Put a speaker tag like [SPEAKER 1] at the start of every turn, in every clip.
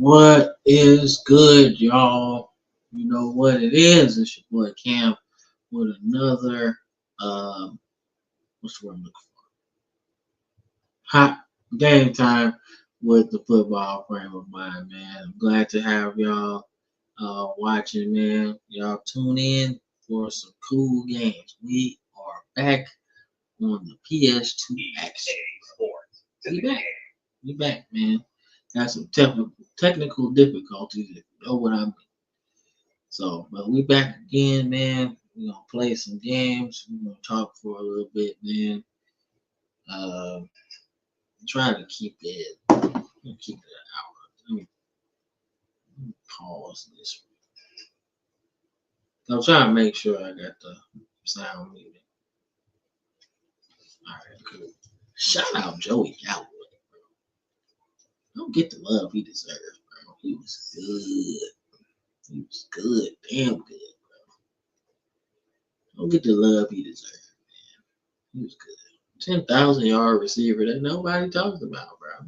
[SPEAKER 1] What is good, y'all? You know what it is. It's your boy Cam with another what's the word I'm looking for? Hot game time with the football frame of mind, man. I'm glad to have y'all watching, man. Y'all tune in for some cool games. We are back on the PS2 action. We back. We back, man. Got some technical difficulties, if you know what I mean. So, but we back again, man. We're gonna play some games. We're gonna talk for a little bit, man. Uh, try to keep it an hour. Let me pause this. I'm trying to make sure I got the sound muted. All right, cool. Shout out Joey Galloway, bro. Don't get the love he deserves, bro. He was good. He was good, damn good, bro. Don't get the love he deserved, man. He was good. 10,000-yard receiver that nobody talks about, bro.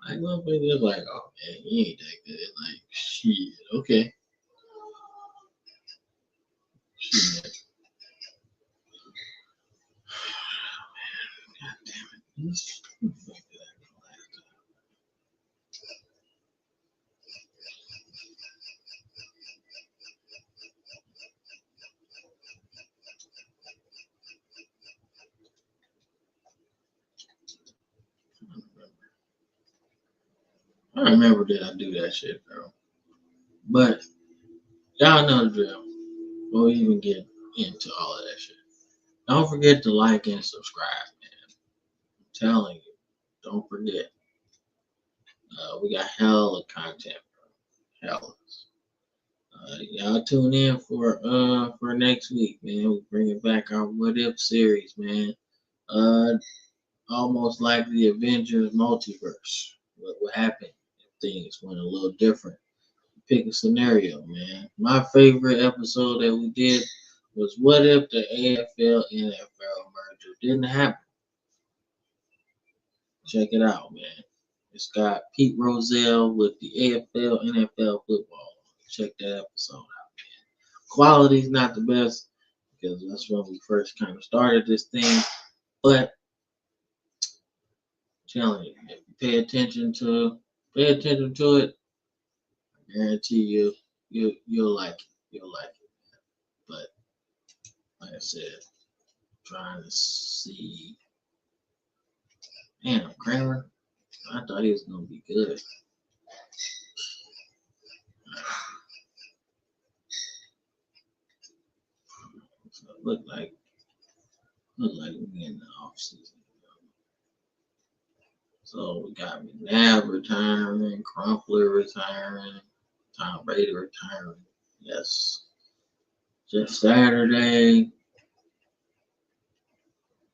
[SPEAKER 1] Like, motherfuckers just like, oh man, he ain't that good. Like, shit, okay. Shit. God damn it. I remember that I do that shit, bro. But y'all know the drill. We'll even get into all of that shit. Don't forget to like and subscribe, man. I'm telling you, don't forget. We got hell of content, bro. Hell. Y'all tune in for next week, man. We bringing back our What If series, man. Uh, almost like the Avengers multiverse. What would happen if things went a little different? Pick a scenario, man. My favorite episode that we did was what if the AFL NFL merger didn't happen? Check it out, man. It's got Pete Rozelle with the AFL NFL football. Check that episode out. Quality's not the best because that's when we first kind of started this thing. But I'm telling you, if you pay attention to it, I guarantee you'll like it. You'll like it. But like I said, trying to see. Damn, Kramer. I thought he was gonna be good. So it looked like we in the off season. So we got McNabb retiring, Crumpler retiring, Tom Brady retiring. Yes. Just Saturday.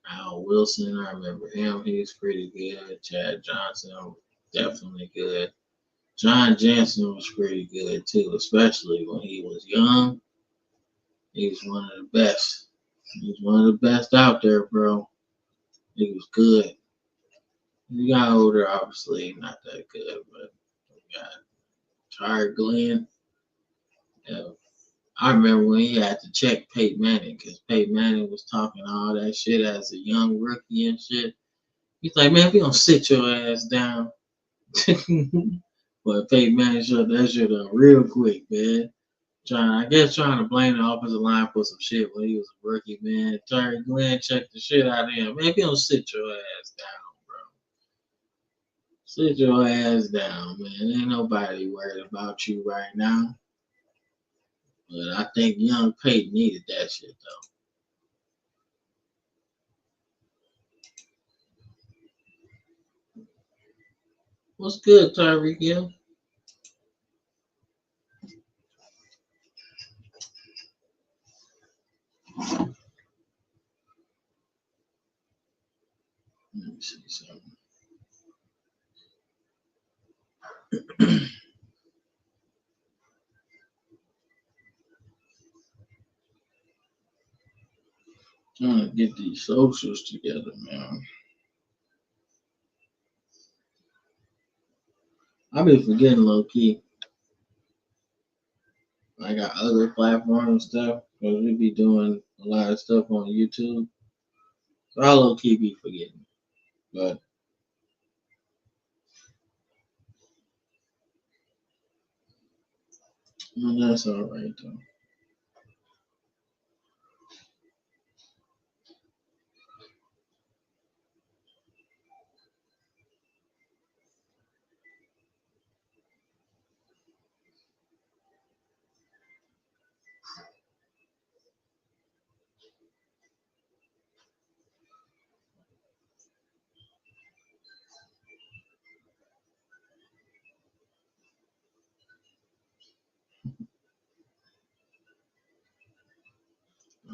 [SPEAKER 1] Al Wilson, I remember him. He's pretty good. Chad Johnson, definitely good. John Jansen was pretty good too, especially when he was young. He was one of the best. He was one of the best out there, bro. He was good. He got older, obviously, not that good, but we got Tyre Glenn. Yeah. I remember when he had to check Peyton Manning because Peyton Manning was talking all that shit as a young rookie and shit. He's like, man, if you don't sit your ass down. But Peyton Manning shut that shit up real quick, man. I guess trying to blame the offensive line for some shit when he was a rookie, man. Tyre Glenn checked the shit out of him. Man, if you don't sit your ass down, bro. Sit your ass down, man. Ain't nobody worried about you right now. But I think young Peyton needed that shit, though. What's good, Tyreek Hill? Let me see something. Trying to get these socials together, man. I be forgetting low key. I got other platforms and stuff because we be doing a lot of stuff on YouTube. So I low key be forgetting. But that's alright though.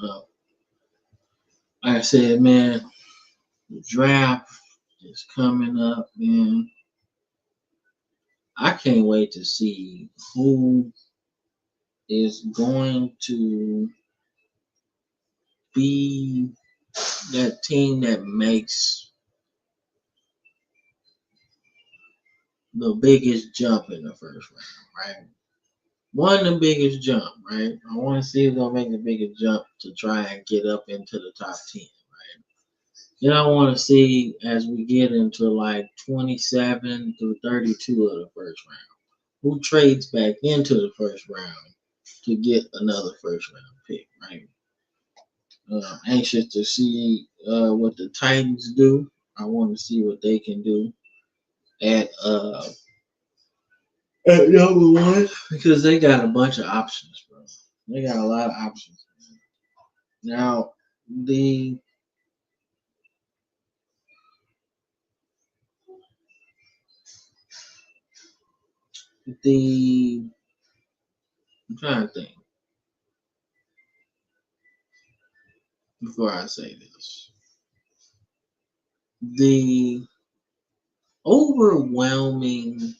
[SPEAKER 1] Uh, like I said, man, the draft is coming up, man. I can't wait to see who is going to be that team that makes the biggest jump in the first round, right? One, the biggest jump, right? I want to see who's gonna make the biggest jump to try and get up into the top 10, right? Then I want to see as we get into like 27 through 32 of the first round, who trades back into the first round to get another first round pick, right? Anxious to see what the Titans do. I want to see what they can do at number one because they got a bunch of options, bro. They got a lot of options. Now, the the I'm trying to think before I say this. The overwhelming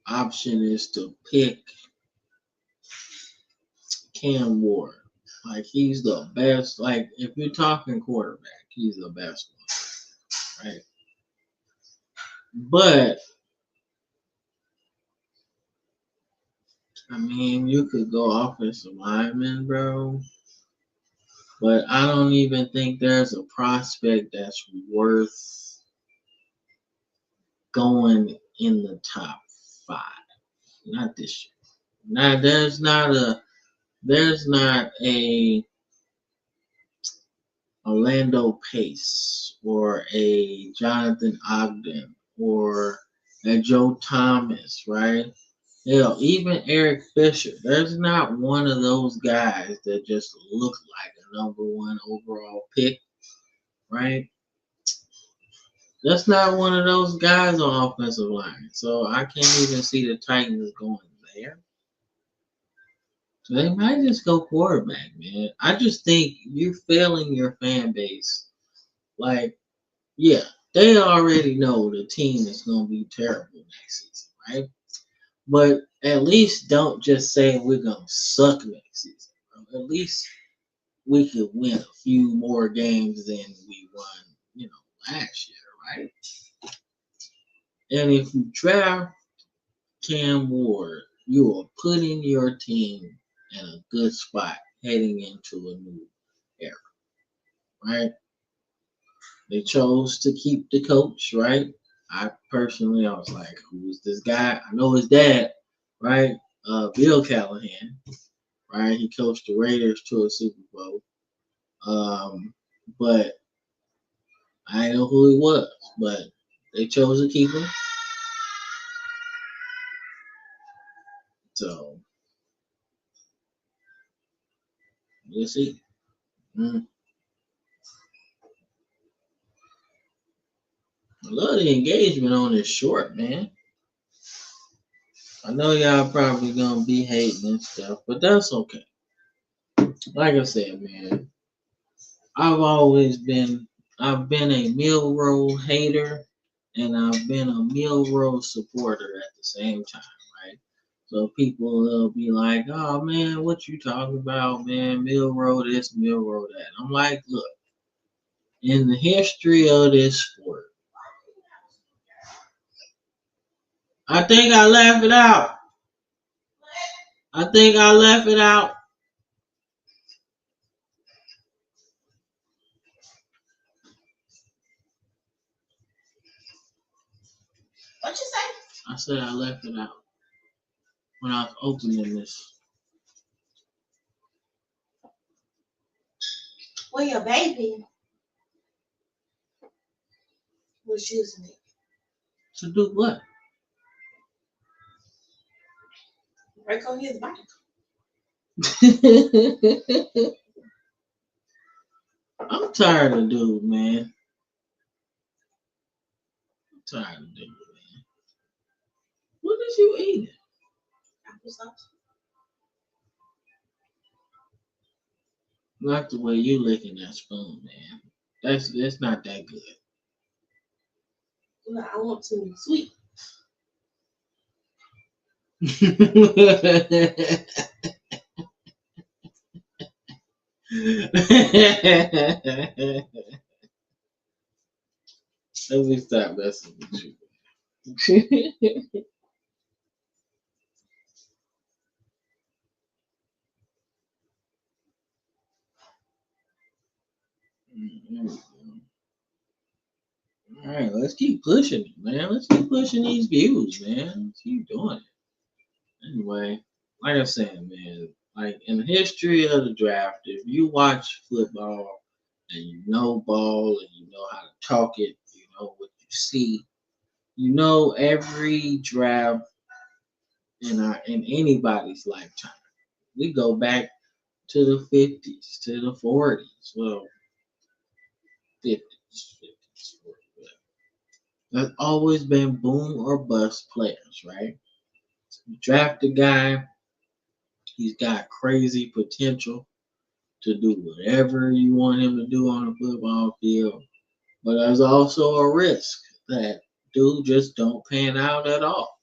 [SPEAKER 1] option is to pick Cam Ward. Like he's the best. Like if you're talking quarterback, he's the best one, right? But I mean, you could go offensive lineman, bro. But I don't even think there's a prospect that's worth going in the top five. Not this year. Now there's not a Orlando Pace or a Jonathan Ogden or a Joe Thomas, right? Hell, even Eric Fisher. There's not one of those guys that just look like a number one overall pick, right? That's not one of those guys on offensive line. So I can't even see the Titans going there. So they might just go quarterback, man. I just think you're failing your fan base. Like, yeah, they already know the team is going to be terrible next season, right? But at least don't just say we're going to suck next season, bro. At least we could win a few more games than we won, last year, right? And if you draft Cam Ward, you are putting your team in a good spot heading into a new era, right? They chose to keep the coach, right? I was like, who is this guy? I know his dad, right? Bill Callahan, right? He coached the Raiders to a Super Bowl. But I didn't know who he was, but they chose to keep him. So we'll see. Mm. I love the engagement on this short, man. I know y'all probably gonna be hating and stuff, but that's okay. Like I said, man, I've always been I've been a Milrow hater and I've been a Milrow supporter at the same time, right? So people will be like, "Oh man, what you talking about, man? Milrow this, Milrow that." I'm like, look, in the history of this sport. I think I left it out. I think I left it out.
[SPEAKER 2] What you say?
[SPEAKER 1] I said I left it out when I was opening this.
[SPEAKER 2] Well, your baby was using it.
[SPEAKER 1] To do what?
[SPEAKER 2] Break on his bike.
[SPEAKER 1] I'm tired of dude, man. I'm tired of dude, man. What is you eating?
[SPEAKER 2] Applesauce.
[SPEAKER 1] Not the way you licking that spoon, man. That's not that good.
[SPEAKER 2] Well, I want to sweet.
[SPEAKER 1] Let me stop messing with you. All right, let's keep pushing it, man. Let's keep pushing these views, man. Let's keep doing it. Anyway, like I said, man, like in the history of the draft, if you watch football and you know ball and you know how to talk it, you know what you see, you know every draft in anybody's lifetime. We go back to the 50s, to the 40s, well, 50s, 50s, 40s. There's always been boom or bust players, right? You draft a guy, he's got crazy potential to do whatever you want him to do on the football field. But there's also a risk that dude just don't pan out at all.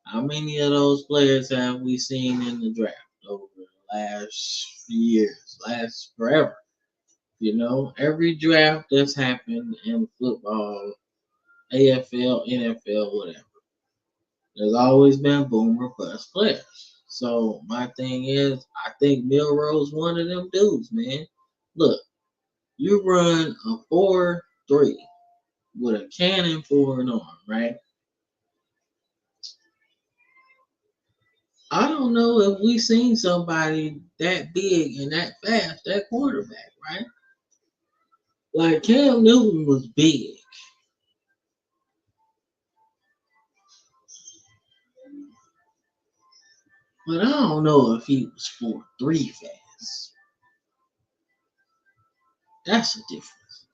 [SPEAKER 1] How many of those players have we seen in the draft over the last few years, last forever? You know, every draft that's happened in football, AFL, NFL, whatever, there's always been boom or bust players. So my thing is, I think Milroe's one of them dudes, man. Look, you run a 4-3 with a cannon for an arm, right? I don't know if we seen somebody that big and that fast, that quarterback, right? Like Cam Newton was big, but I don't know if he was 4-3 fast. That's the difference.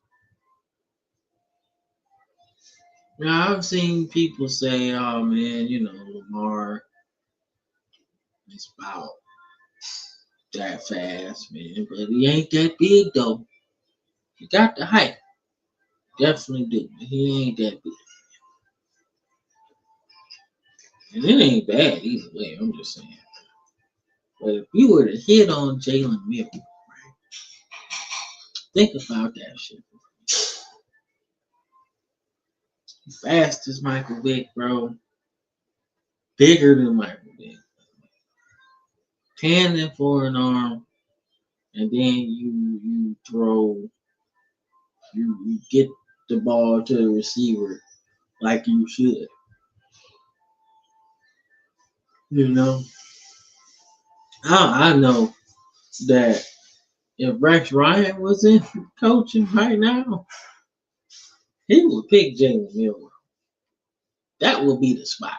[SPEAKER 1] Now I've seen people say, "Oh man, you know Lamar is about that fast, man, but he ain't that big though. He got the height, definitely do, but he ain't that big, and it ain't bad either way. I'm just saying. But if you were to hit on Jalen Mills, right, think about that shit. Fast as Michael Vick, bro. Bigger than Michael Vick. Cannon for an arm, and then you throw, you get the ball to the receiver like you should. You know, I know that if Rex Ryan was in coaching right now, he would pick Jalen Milroe. That would be the spot.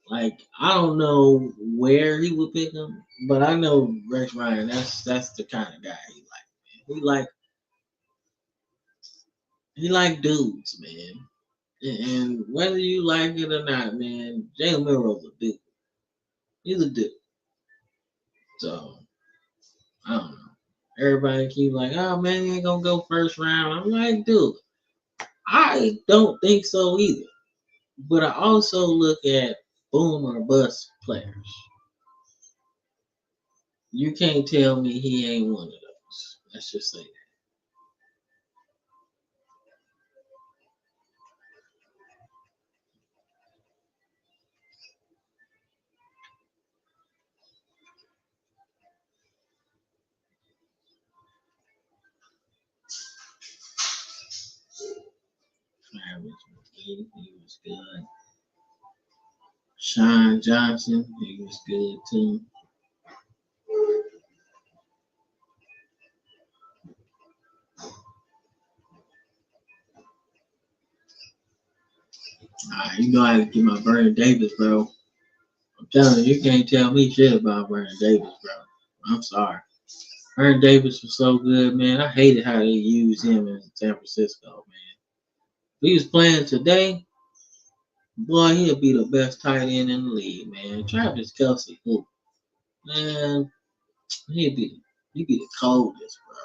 [SPEAKER 1] Like I don't know where he would pick him, but I know Rex Ryan. That's the kind of guy he like. Man. He like dudes, man. And whether you like it or not, man, Jalen Milroe's a dude. He's a dude. So I don't know. Everybody keep like, oh man, he ain't gonna go first round. I'm like, dude, I don't think so either. But I also look at boom or bust players. You can't tell me he ain't one of those. Let's just say that. Travis McGee, he was good. Sean Johnson, he was good too. You know I had to get my Vernon Davis, bro. I'm telling you, you can't tell me shit about Vernon Davis, bro. I'm sorry. Vernon Davis was so good, man. I hated how they used him in San Francisco, man. If he was playing today, boy, he'll be the best tight end in the league, man. Travis Kelsey, who, man, he'd be the coldest, bro.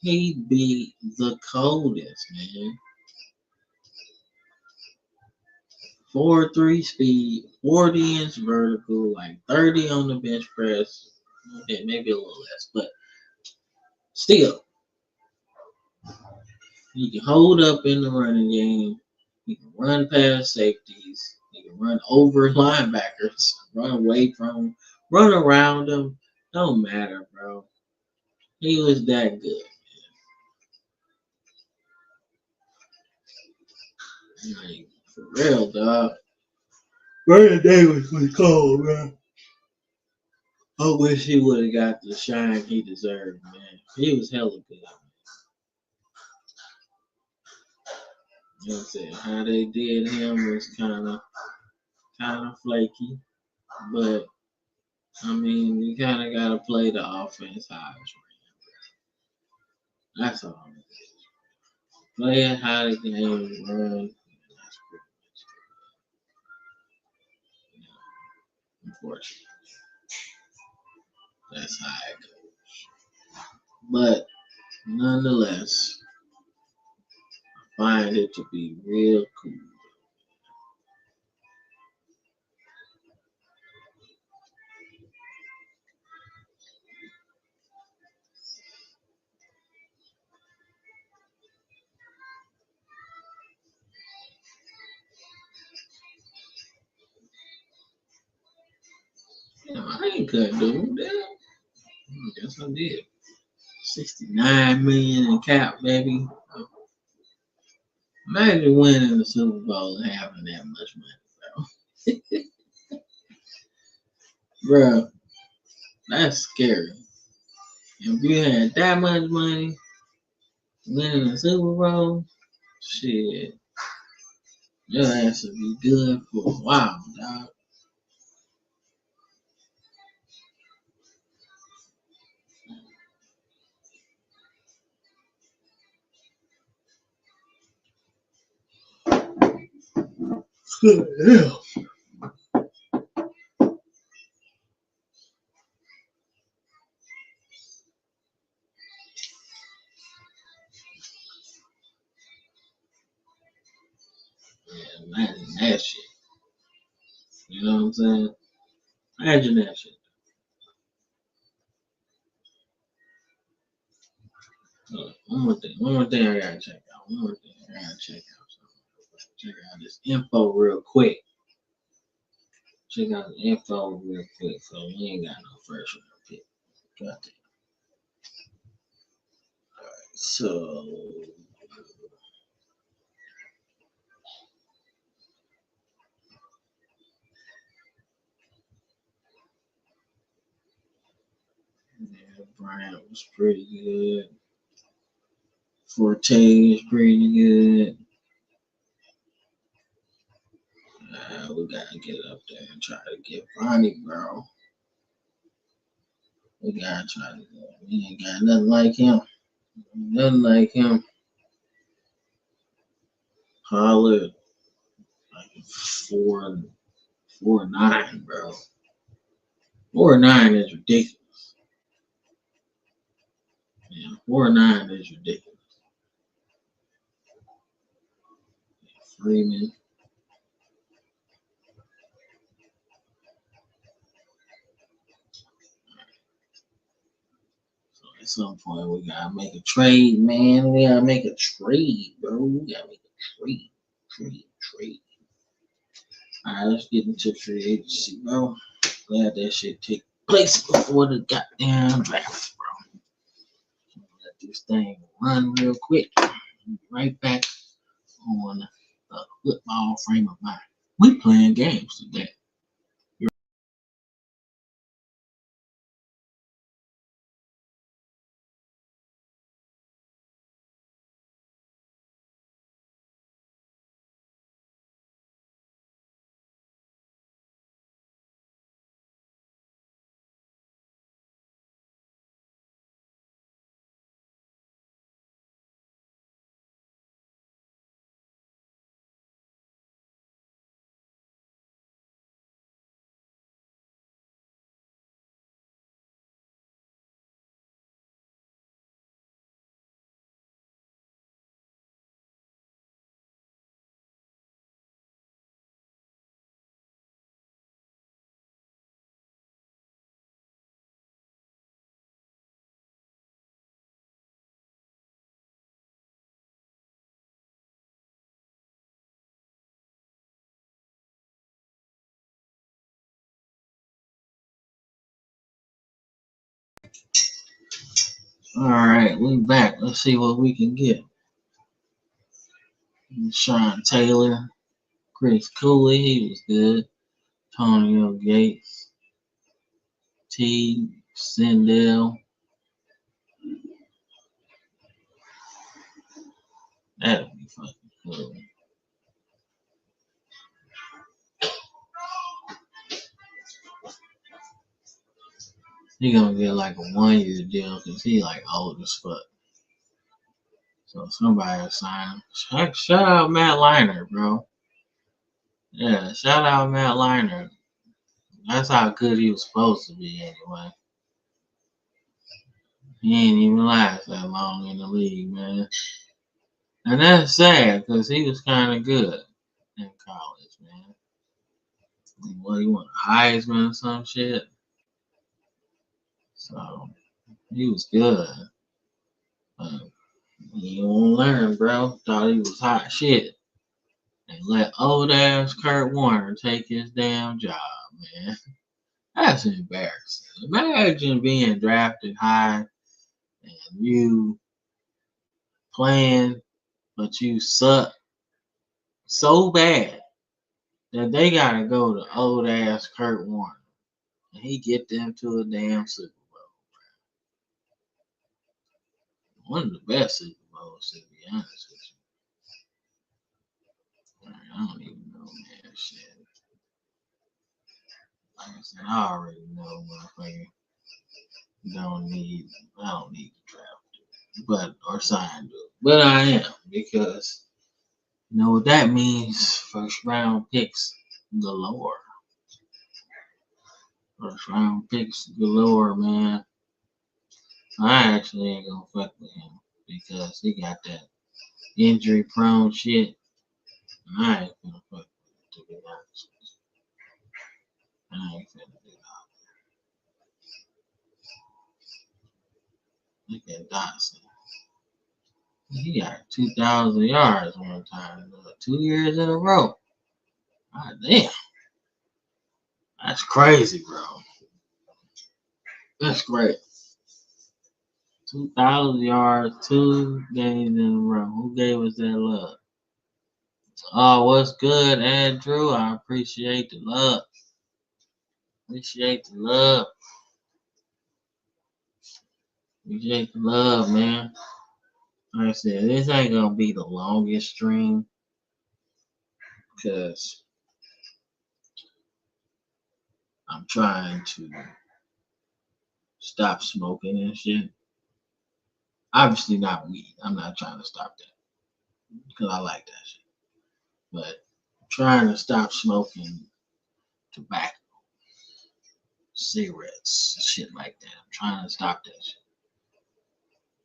[SPEAKER 1] He'd be the coldest, man. 4.3 speed, 40 inch vertical, like 30 on the bench press. Okay, maybe a little less, but still, he can hold up in the running game. He can run past safeties. He can run over linebackers, run away from them, run around them. Don't matter, bro. He was that good. Like, for real, dog. Brandon Davis was cold, man. I wish he would have got the shine he deserved, man. He was hella good. You know what I'm saying? How they did him was kind of flaky, but I mean, you kind of gotta play the offense how it's ran. That's all. Play it how the game run. That's pretty much it. Unfortunately, that's how it goes. But nonetheless, I find it to be real cool. Damn, I ain't cut, dude. Damn. I guess I did. 69 million in cap, baby. Imagine winning the Super Bowl and having that much money, bro. Bro, that's scary. If you had that much money, winning the Super Bowl, shit, your ass would be good for a while, dog. Good hell. Man, imagine that shit. You know what I'm saying? Imagine that shit. One more thing I gotta check out. One more thing I gotta check out. Check out this info real quick. Check out the info real quick. So we ain't got no first round pick. Got that. So yeah, Bryant was pretty good. Forte is pretty good. We gotta get up there and try to get Ronnie, bro. We gotta try to go. We ain't got nothing like him. Nothing like him. Pollard, like 4.9, bro. 4.9 is ridiculous. Yeah, 4.9 is ridiculous. Freeman. So at some point we gotta make a trade, man. We gotta make a trade, bro. We gotta make a trade. Trade. Alright, let's get into free agency, bro. Glad that shit take place before the goddamn draft, bro. Let this thing run real quick. Right back. on a football frame of mind. We playing games today. All right, we back. Let's see what we can get. Sean Taylor, Chris Cooley, he was good. Antonio Gates, T. Sindel. That'll be fucking cool. He gonna get like a 1 year deal because he like old as fuck. So somebody will sign him. Shout out Matt Leinart, bro. Yeah, shout out Matt Leinart. That's how good he was supposed to be anyway. He ain't even last that long in the league, man. And that's sad because he was kind of good in college, man. What, he won a Heisman or some shit? So he was good. But he won't learn, bro. Thought he was hot shit. And let old ass Kurt Warner take his damn job, man. That's embarrassing. Imagine being drafted high and you playing, but you suck so bad that they gotta go to old ass Kurt Warner and he get them to a damn Super Bowl. One of the best Super Bowls, to be honest with you. I don't even know, man. Shit. Like I said, I already know, motherfucker. I don't need to draft, but or sign to it. But I am because you know what that means? First round picks galore. First round picks galore, man. I actually ain't gonna fuck with him because he got that injury prone shit. And I ain't gonna fuck with it, to be honest with you. I ain't finna do that. Look at Dotson. He got 2,000 yards one time, 2 years in a row. God damn. That's crazy, bro. That's great. 2,000 yards, 2 games in a row. Who gave us that love? Oh, what's good, Andrew? I appreciate the love. Appreciate the love. Appreciate the love, man. Like I said, this ain't gonna be the longest stream because I'm trying to stop smoking and shit. Obviously not weed. I'm not trying to stop that because I like that shit. But I'm trying to stop smoking tobacco, cigarettes, shit like that. I'm trying to stop that shit.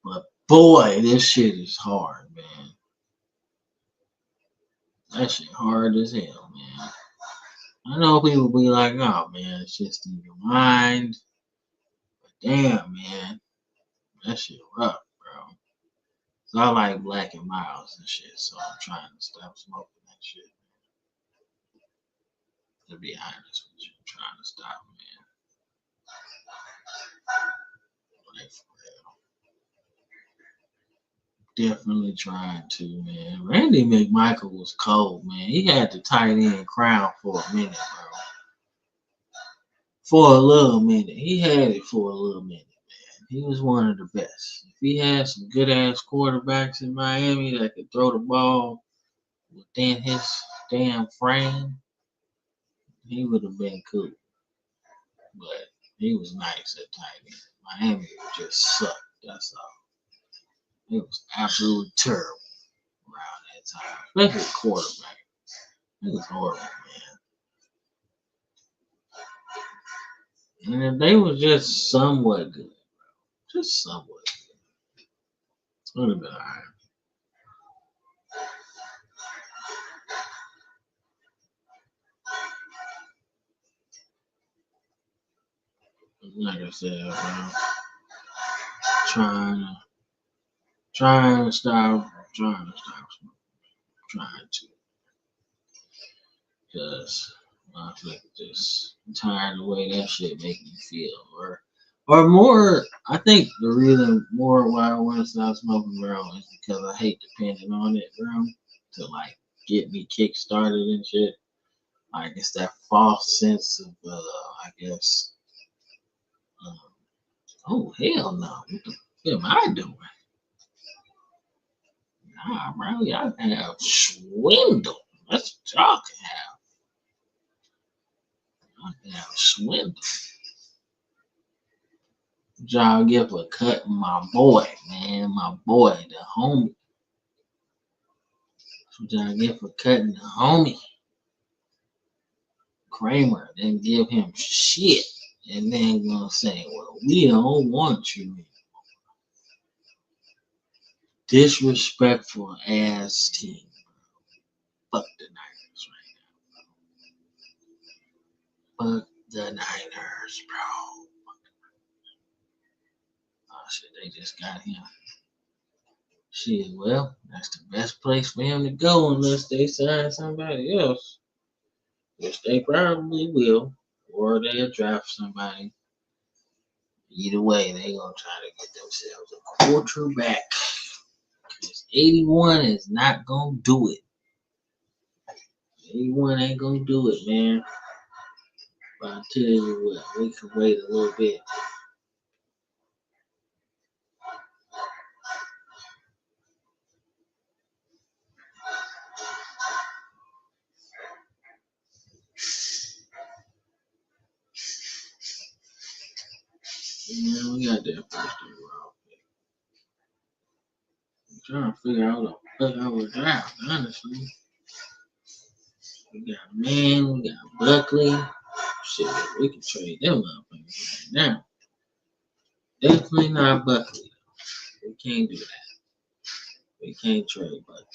[SPEAKER 1] But boy, this shit is hard, man. That shit hard as hell, man. I know people be like, oh man, it's just in your mind. But damn, man, that shit rough, bro. So I like Black and Miles and shit, so I'm trying to stop smoking that shit. To be honest with you, I'm trying to stop, man. Like for real. Definitely tried to, man. Randy McMichael was cold, man. He had the tight end crown for a minute, bro. For a little minute. He had it for a little minute, man. He was one of the best. If he had some good ass quarterbacks in Miami that could throw the ball within his damn frame, he would have been cool. But he was nice at tight end. Miami just sucked. That's all. It was absolutely terrible around that time, especially quarterback. It was horrible, man. And if they was just somewhat good, just somewhat good, it would have been alright. Like I said, bro, trying to, trying to stop, trying to stop, trying to, because I feel like just I'm tired of the way that shit make me feel, or more. I think the reason more why I want to stop smoking, bro, is because I hate depending on it, bro, to like get me kick started and shit. Like it's that false sense of, I guess. Um, oh hell no! What the fuck am I doing? Nah, bro, y'all can have swindle. That's what y'all can have. Y'all can have swindle. Y'all give a cut, my boy, man, my boy, the homie. That's what y'all get for cutting the homie. Kramer, then give him shit, and then gonna say, well, we don't want you. Disrespectful ass team. Fuck the Niners right now. Fuck the Niners, bro. Oh shit, they just got him. Shit, well, that's the best place for him to go unless they sign somebody else, which they probably will, or they'll draft somebody. Either way, they gonna try to get themselves a quarterback. Cause 81 is not gonna do it. 81 ain't gonna do it, man. But I tell you what, we can wait a little bit. Yeah, we got that first overall pick. I'm trying to figure out what the fuck I would draft, honestly. We got Man, we got Buckley. Shit, we can trade them up right now. Definitely not Buckley. We can't do that. We can't trade Buckley.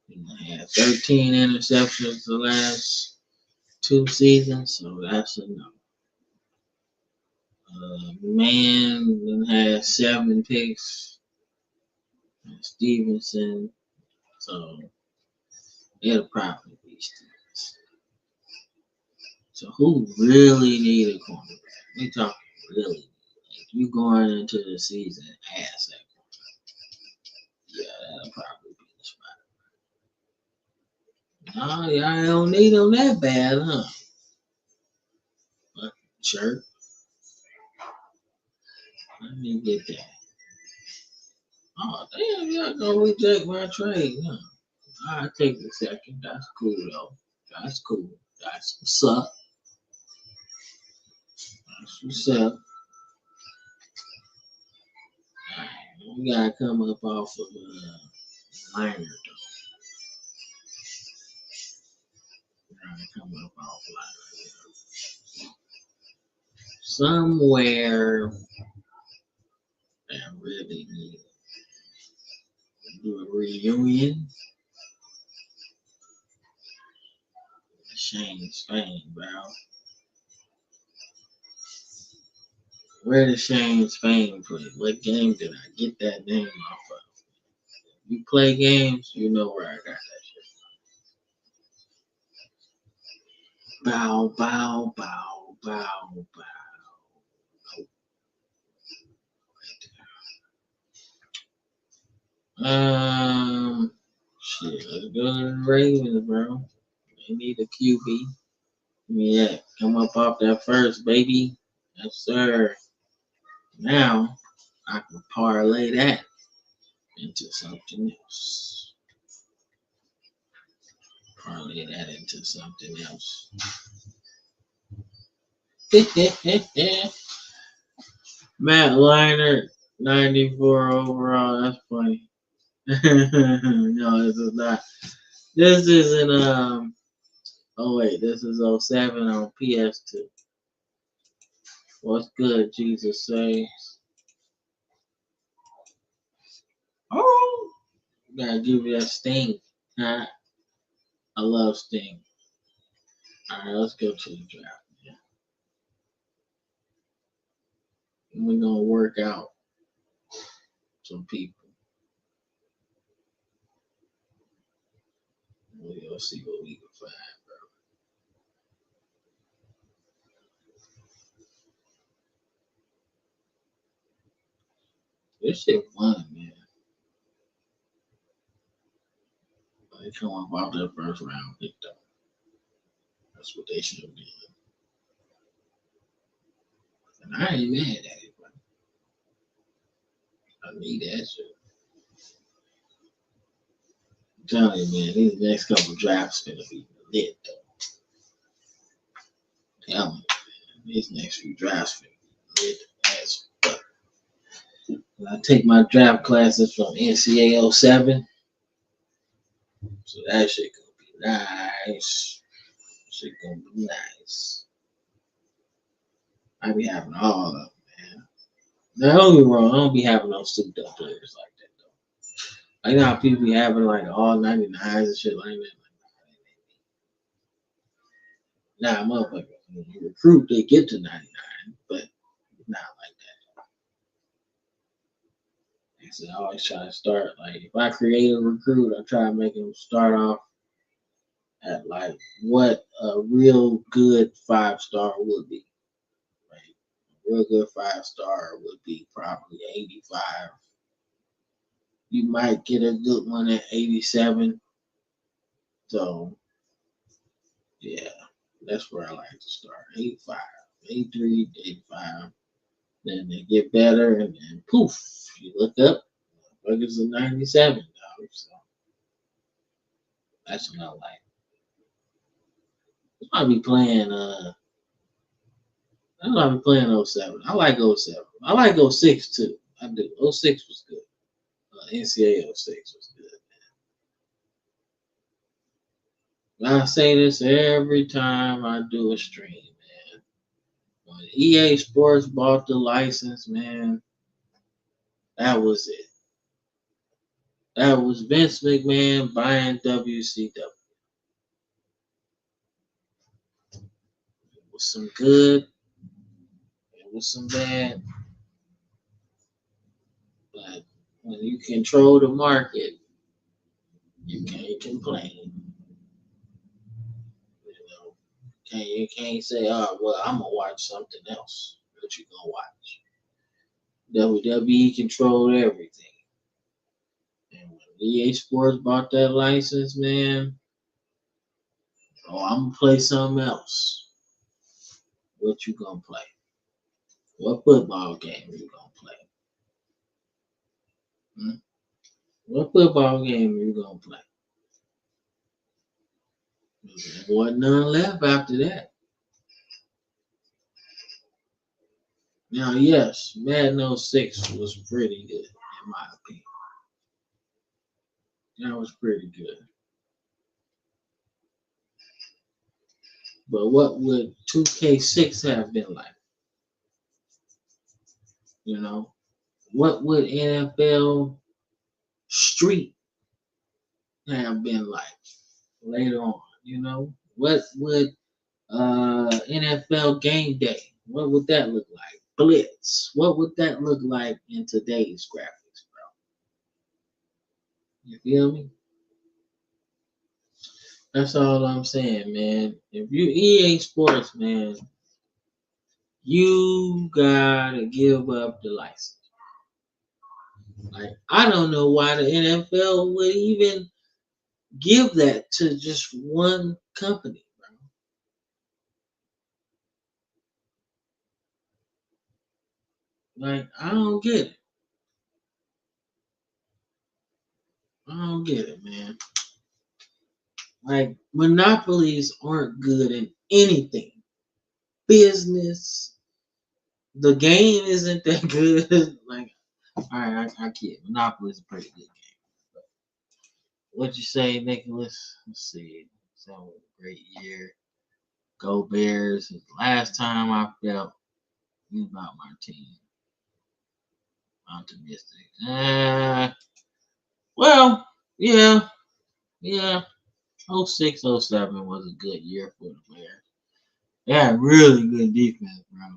[SPEAKER 1] He had 13 interceptions the last 2 seasons, so that's a no. Man then had 7 picks. Stevenson, so it'll probably be Stevenson. So who really need a cornerback? We talking really. Like you going into the season ass that cornerback. Yeah, that'll probably be the spot. No, y'all don't need him that bad, huh? Fucking jerk. Let me get that. Oh damn, y'all gonna reject my trade, huh? I'll take the second. That's cool though. That's cool. That's what's up. That's what's up. We gotta come up off of Liner though. We gotta come up off Liner. Somewhere that really need to do a reunion. Shane Spain, bro. Where did Shane Spain play? What game did I get that name off of? You play games, you know where I got that shit. Bow, bow, bow, bow, bow. Shit, let's go to the Ravens, bro. They need a QB. Yeah, come up off that first, baby. Yes, sir. Now I can parlay that into something else. Parlay that into something else. Matt Leinart, 94 overall. That's funny. No, this is not. This isn't. Oh wait, this is '07 on PS2. What's good, Jesus saves? Oh, gotta give you that sting. Huh? I love sting. All right, let's go to the draft. Yeah. We're gonna work out some people. We're gonna see what we can find. This shit fun, man. They come up out that first round pick though. That's what they should have done. And I ain't mad at it, but I need that shit. I'm telling you, man, these next couple drafts gonna be lit though. Tell me, man, these next few drafts gonna be lit as fuck. I take my draft classes from NCAA 07, so that shit gonna be nice. Shit gonna be nice. I be having all of them, man. Now don't get me wrong, I don't be having no souped up players like that though. I know how people be having like all 99s and shit like that. Nah, motherfucker, when you recruit, they get to 99, but not like that. So I always try to start, like, if I create a recruit, I try to make them start off at, like, what a real good 5-star would be. Right? A real good 5-star would be probably 85. You might get a good one at 87. So, yeah, that's where I like to start. 85, 83, 85. Then they get better, and then poof, you look up, it's a 97. So that's what I like. I'll be playing. I'll be playing '07. I like '07. I like '06 too. I do. '06 was good. NCAA '06 was good. I say this every time I do a stream, man. When EA Sports bought the license, man, that was it. That was Vince McMahon buying WCW. It was some good. It was some bad. But when you control the market, you can't complain. You know, you can't say, "Oh, well, I'm gonna watch something else." What you gonna watch? WWE controlled everything, and when EA Sports bought that license, man, oh, I'm gonna play something else. What you gonna play? What football game you gonna play? Hmm? What football game you gonna play? There wasn't none left after that. Now, yes, Madden 06 was pretty good, in my opinion. That was pretty good. But what would 2K6 have been like? You know, what would NFL Street have been like later on? You know, what would NFL Game Day? What would that look like? Blitz. What would that look like in today's graphics, bro? You feel me? That's all I'm saying, man. If you EA Sports, man, you gotta give up the license. Like, I don't know why the NFL would even give that to just one company, bro. Like, I don't get it. I don't get it, man. Like, monopolies aren't good in anything. Business, the game isn't that good. Like, all right, I kid. Monopoly is a pretty good game. What you say, Nicholas? Let's see. That was a great year. Go Bears. Last time I felt about my team. Optimistic. Well, yeah, yeah. 06, 07 was a good year for the Bears. They had really good defense, bro.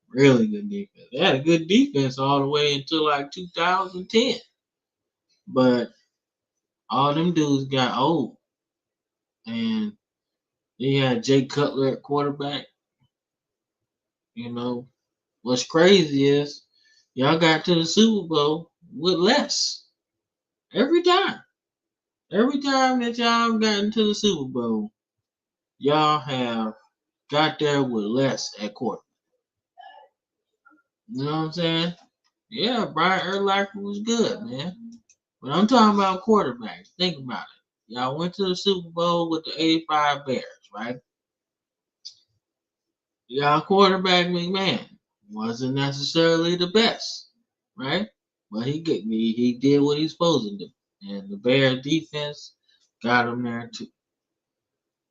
[SPEAKER 1] Really good defense. They had a good defense all the way until like 2010. But all them dudes got old. And they had Jay Cutler at quarterback. You know, what's crazy is y'all got to the Super Bowl with less every time. Every time that y'all got into the Super Bowl, y'all have got there with less at quarterback. You know what I'm saying? Yeah, Brian Urlacher was good, man. But I'm talking about quarterbacks. Think about it. Y'all went to the Super Bowl with the 85 Bears, right? Y'all quarterback McMahon wasn't necessarily the best, right? But he did what he's supposed to do. And the Bears defense got him there too.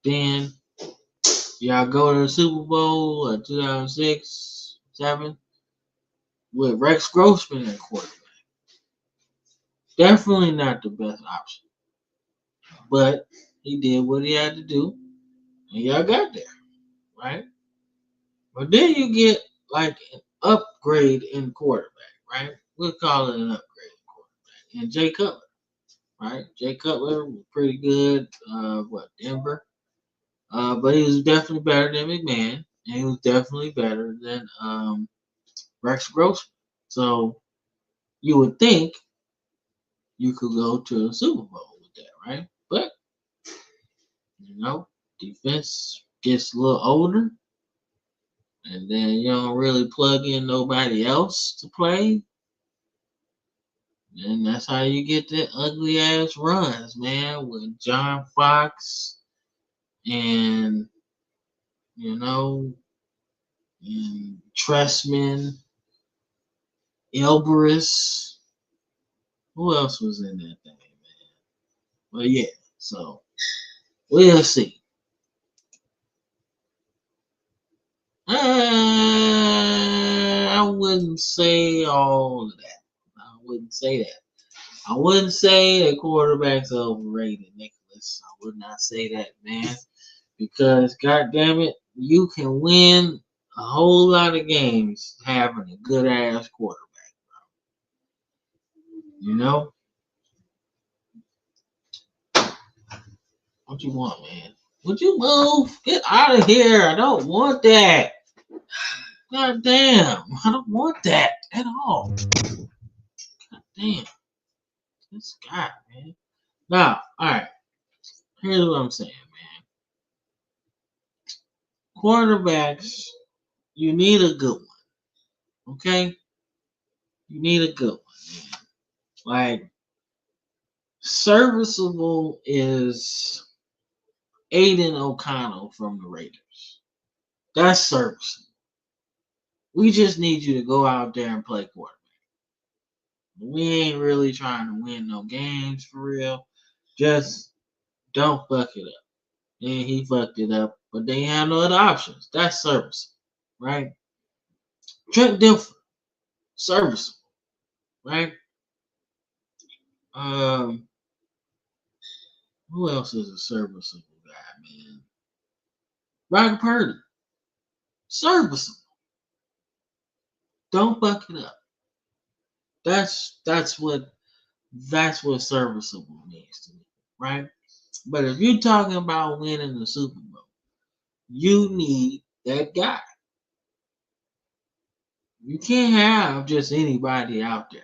[SPEAKER 1] Then y'all go to the Super Bowl 2006, 7 with Rex Grossman at quarterback. Definitely not the best option. But he did what he had to do, and y'all got there, right? But then you get like an upgrade in quarterback, right? We'll call it an upgrade in quarterback. And Jay Cutler, right? Jay Cutler was pretty good. Denver? But he was definitely better than McMahon, and he was definitely better than Rex Grossman. So you would think you could go to a Super Bowl with that, right? But you know, defense gets a little older, and then you don't really plug in nobody else to play. And that's how you get the ugly ass runs, man, with John Fox and you know, and Tressman, Elbrus. Who else was in that thing, man? But yeah, so we'll see. I wouldn't say all of that. I wouldn't say that. I wouldn't say that quarterbacks are overrated, Nicholas. I would not say that, man. Because, god damn it, you can win a whole lot of games having a good ass quarterback. You know? What you want, man? Would you move? Get out of here. I don't want that. God damn. I don't want that at all. God damn. This guy, man. Now, alright. Here's what I'm saying, man. Quarterbacks, you need a good one. Okay? You need a good one, man. Like, serviceable is Aiden O'Connell from the Raiders. That's serviceable. We just need you to go out there and play quarterback. We ain't really trying to win no games for real. Just don't fuck it up. And he fucked it up, but they had no other options. That's serviceable, right? Trent Dilfer, serviceable, right? Um, who else is a serviceable guy, man? Roger Purdy, serviceable. Don't fuck it up. That's what serviceable means to me, right? But if you're talking about winning the Super Bowl, you need that guy. You can't have just anybody out there.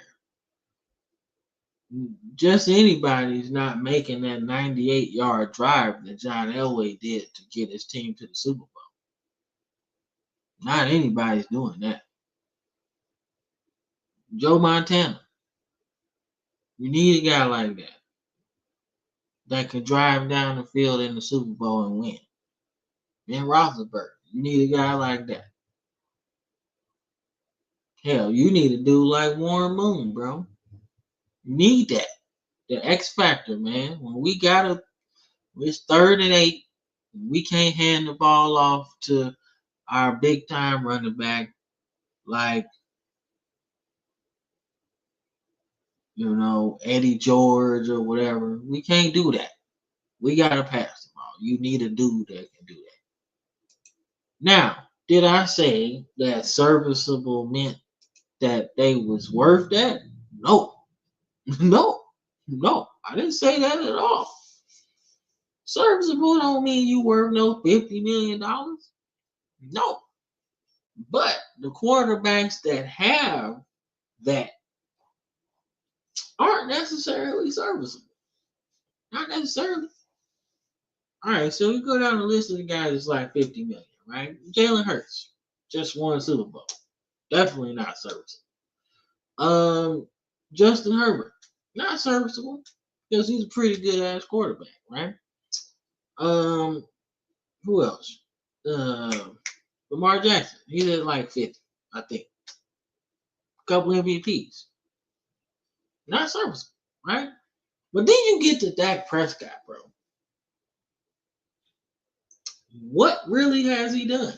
[SPEAKER 1] Just anybody's not making that 98-yard drive that John Elway did to get his team to the Super Bowl. Not anybody's doing that. Joe Montana, you need a guy like that could drive down the field in the Super Bowl and win. Ben Roethlisberger, you need a guy like that. Hell, you need a dude like Warren Moon, bro. You need that. The X factor, man. When it's 3rd and 8. We can't hand the ball off to our big time running back like Eddie George or whatever. We can't do that. We gotta pass the ball. You need a dude that can do that. Now, did I say that serviceable meant that they was worth that? No, no, no. I didn't say that at all. Serviceable don't mean you worth no $50 million. No, but the quarterbacks that have that aren't necessarily serviceable. Not necessarily. All right, so we go down the list of the guys that's like 50 million, right? Jalen Hurts just won a Super Bowl. Definitely not serviceable. Justin Herbert, not serviceable because he's a pretty good ass quarterback, right? Um, who else? Lamar Jackson, he's at like 50, I think. A couple MVPs, not serviceable, right? But then you get to Dak Prescott, bro. What really has he done?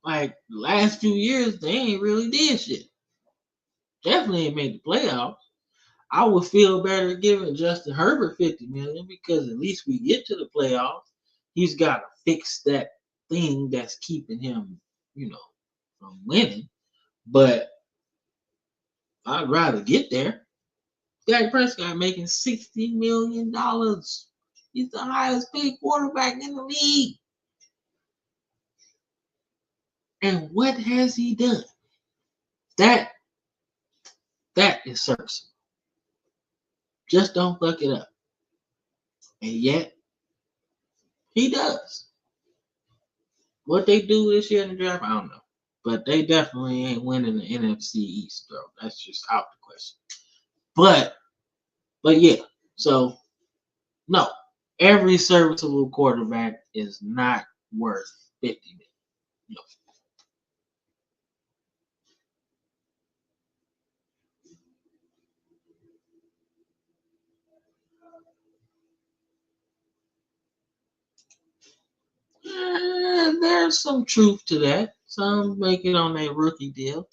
[SPEAKER 1] Like the last few years, they ain't really did shit. Definitely ain't made the playoffs. I would feel better giving Justin Herbert 50 million because at least we get to the playoffs. He's got to fix that thing that's keeping him, from winning. But I'd rather get there. Dak Prescott making $60 million. He's the highest paid quarterback in the league. And what has he done? That is serviceable. Just don't fuck it up. And yet he does. What they do this year in the draft, I don't know. But they definitely ain't winning the NFC East, bro. That's just out the question. But yeah. So no, every serviceable quarterback is not worth 50 million. No. There's some truth to that. Some make it on their rookie deal.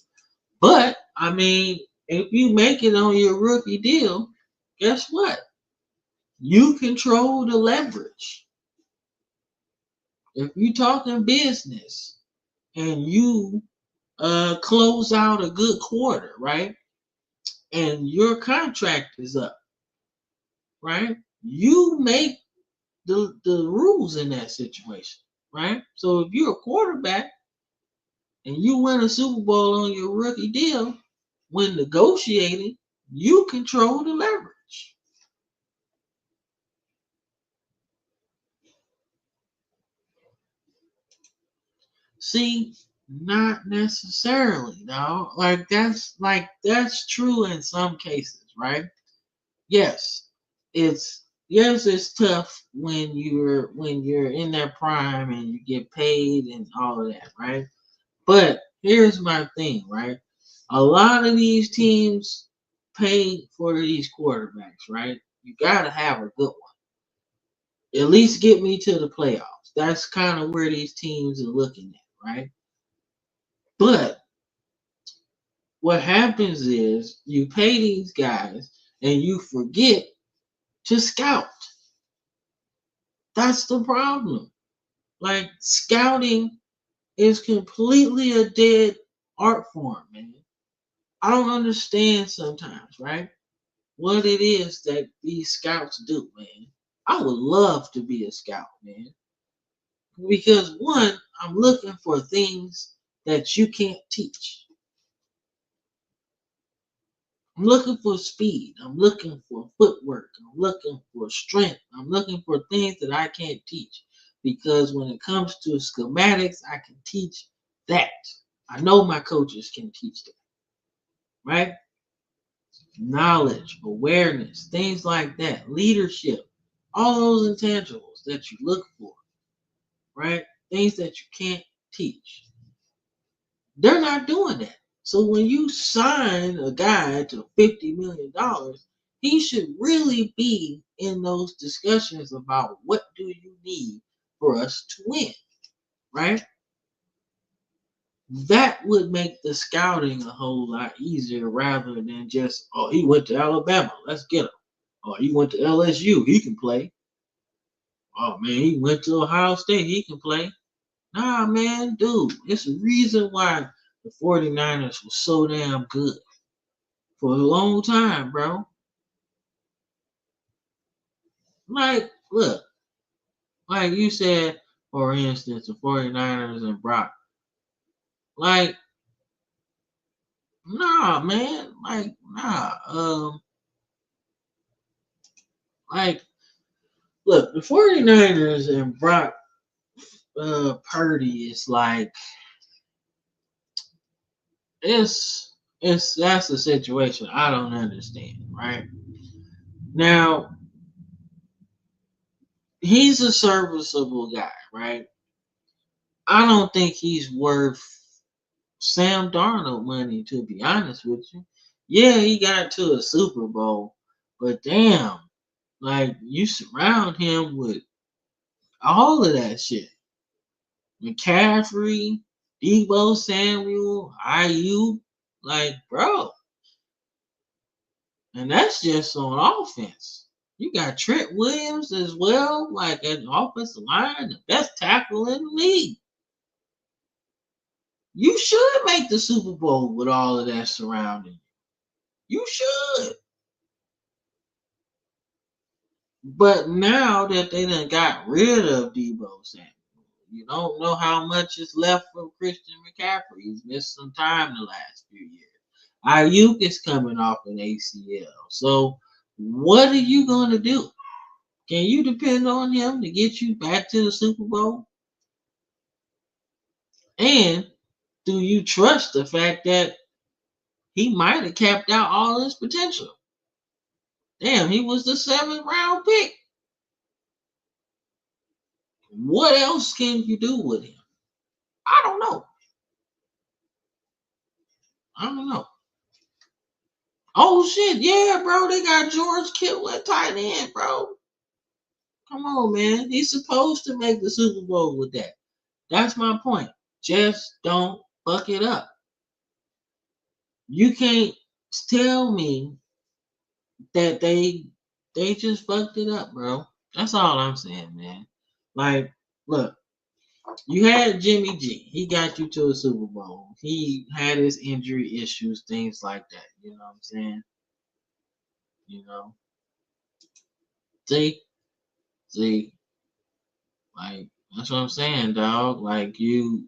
[SPEAKER 1] But I mean, if you make it on your rookie deal, guess what? You control the leverage. If you're talking business and you close out a good quarter, right? And your contract is up, right? You make the rules in that situation, right? So if you're a quarterback and you win a Super Bowl on your rookie deal, when negotiating, you control the leverage. See, not necessarily, no. That's true in some cases, right? Yes, it's tough when you're in that prime and you get paid and all of that, right? But here's my thing, right? A lot of these teams pay for these quarterbacks, right? You gotta have a good one. At least get me to the playoffs. That's kind of where these teams are looking at, right? But what happens is you pay these guys and you forget to scout. That's the problem. Like scouting is completely a dead art form, man. I don't understand sometimes, right? What it is that these scouts do, man. I would love to be a scout, man. Because one, I'm looking for things that you can't teach. I'm looking for speed. I'm looking for footwork. I'm looking for strength. I'm looking for things that I can't teach. Because when it comes to schematics, I can teach that. I know my coaches can teach that, right? Knowledge, awareness, things like that, leadership, all those intangibles that you look for, right? Things that you can't teach. They're not doing that. So when you sign a guy to $50 million, he should really be in those discussions about what do you need for us to win, right? That would make the scouting a whole lot easier rather than just, oh, he went to Alabama, let's get him. Oh, he went to LSU, he can play. Oh man, he went to Ohio State, he can play. Nah, man, dude, it's a reason why the 49ers were so damn good for a long time, bro. Like, look, like you said, for instance, the 49ers and Brock. Like, nah, man. Like, nah. Like, look, the 49ers and Brock Purdy is like, it's that's a situation I don't understand, right? Now, he's a serviceable guy, right? I don't think he's worth Sam Darnold money, to be honest with you. Yeah, he got to a Super Bowl, but damn, like you surround him with all of that shit. McCaffrey, Debo Samuel, IU, like bro, and that's just on offense. You got Trent Williams as well, like an offensive line, the best tackle in the league. You should make the Super Bowl with all of that surrounding you. You should. But now that they done got rid of Debo Samuel, you don't know how much is left from Christian McCaffrey. He's missed some time the last few years. Ayuk is coming off an ACL. So what are you going to do? Can you depend on him to get you back to the Super Bowl? And do you trust the fact that he might have capped out all his potential? Damn, he was the 7th round pick. What else can you do with him? I don't know. I don't know. Oh shit, yeah, bro. They got George Kittle at tight end, bro. Come on, man. He's supposed to make the Super Bowl with that. That's my point. Just don't fuck it up. You can't tell me that they just fucked it up, bro. That's all I'm saying, man. Like, look, you had Jimmy G. He got you to a Super Bowl. He had his injury issues, things like that. You know what I'm saying? You know, see, see, like that's what I'm saying, dog. Like you